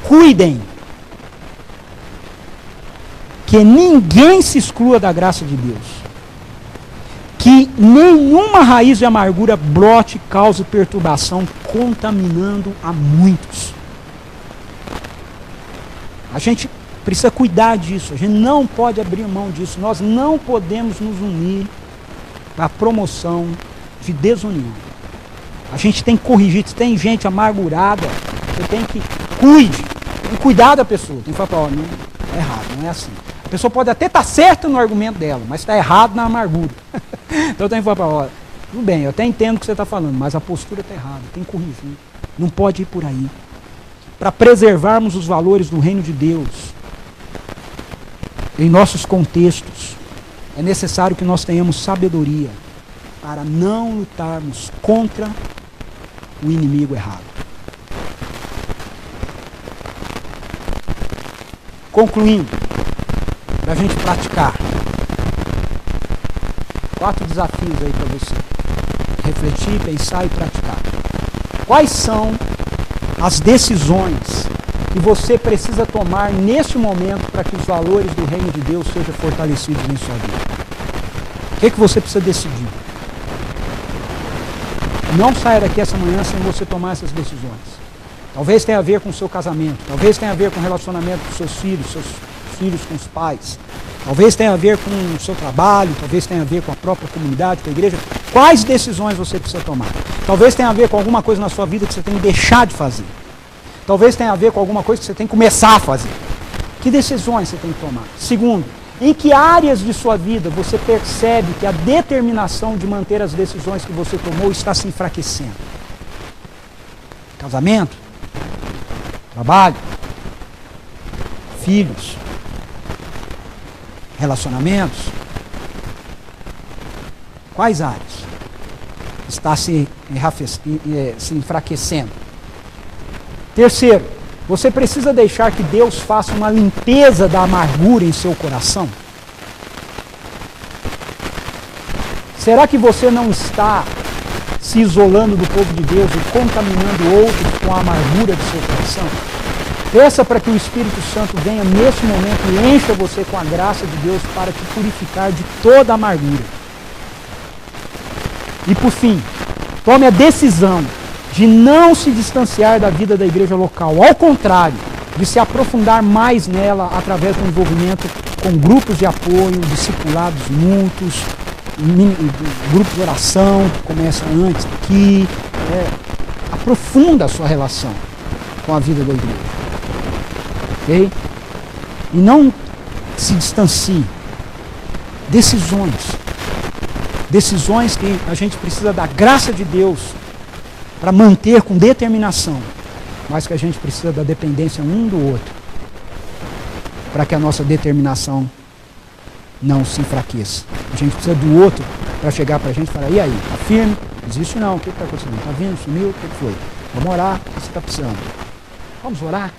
Cuidem que ninguém se exclua da graça de Deus. Que nenhuma raiz de amargura brote e cause perturbação, contaminando a muitos. A gente precisa cuidar disso, a gente não pode abrir mão disso, nós não podemos nos unir para a promoção de desunião. A gente tem que corrigir, se tem gente amargurada, você tem que cuidar da pessoa, tem que falar para ela, não é errado, não é assim. A pessoa pode até estar certa no argumento dela, mas está errado na amargura. Então tem que falar para ela, tudo bem, eu até entendo o que você está falando, mas a postura está errada, tem que corrigir. Não pode ir por aí. Para preservarmos os valores do reino de Deus em nossos contextos, é necessário que nós tenhamos sabedoria para não lutarmos contra o inimigo errado. Concluindo, para a gente praticar, 4 desafios aí para você. Refletir, pensar e praticar. Quais são as decisões que você precisa tomar neste momento para que os valores do reino de Deus sejam fortalecidos em sua vida? O que você precisa decidir? Não saia daqui essa manhã sem você tomar essas decisões. Talvez tenha a ver com o seu casamento, talvez tenha a ver com o relacionamento com seus filhos com os pais, talvez tenha a ver com o seu trabalho, talvez tenha a ver com a própria comunidade, com a igreja. Quais decisões você precisa tomar? Talvez tenha a ver com alguma coisa na sua vida que você tem que deixar de fazer. Talvez tenha a ver com alguma coisa que você tem que começar a fazer. Que decisões você tem que tomar? Segundo, em que áreas de sua vida você percebe que a determinação de manter as decisões que você tomou está se enfraquecendo? Casamento? Trabalho? Filhos? Relacionamentos? Quais áreas está se enfraquecendo? Terceiro, você precisa deixar que Deus faça uma limpeza da amargura em seu coração? Será que você não está se isolando do povo de Deus e contaminando outros com a amargura do seu coração? Peça para que o Espírito Santo venha nesse momento e encha você com a graça de Deus para te purificar de toda a amargura. E por fim, tome a decisão de não se distanciar da vida da igreja local. Ao contrário, de se aprofundar mais nela através do envolvimento com grupos de apoio, discipulados mútuos, grupos de oração, que começa antes aqui. Aprofunda a sua relação com a vida da igreja. Ok? E não se distancie. Decisões que a gente precisa da graça de Deus para manter com determinação, mas que a gente precisa da dependência um do outro, para que a nossa determinação não se enfraqueça. A gente precisa do outro para chegar para a gente e falar: e aí, está firme? Não existe não, o que está acontecendo? Está vindo, sumiu, o que foi? Vamos orar, o que você está precisando? Vamos orar?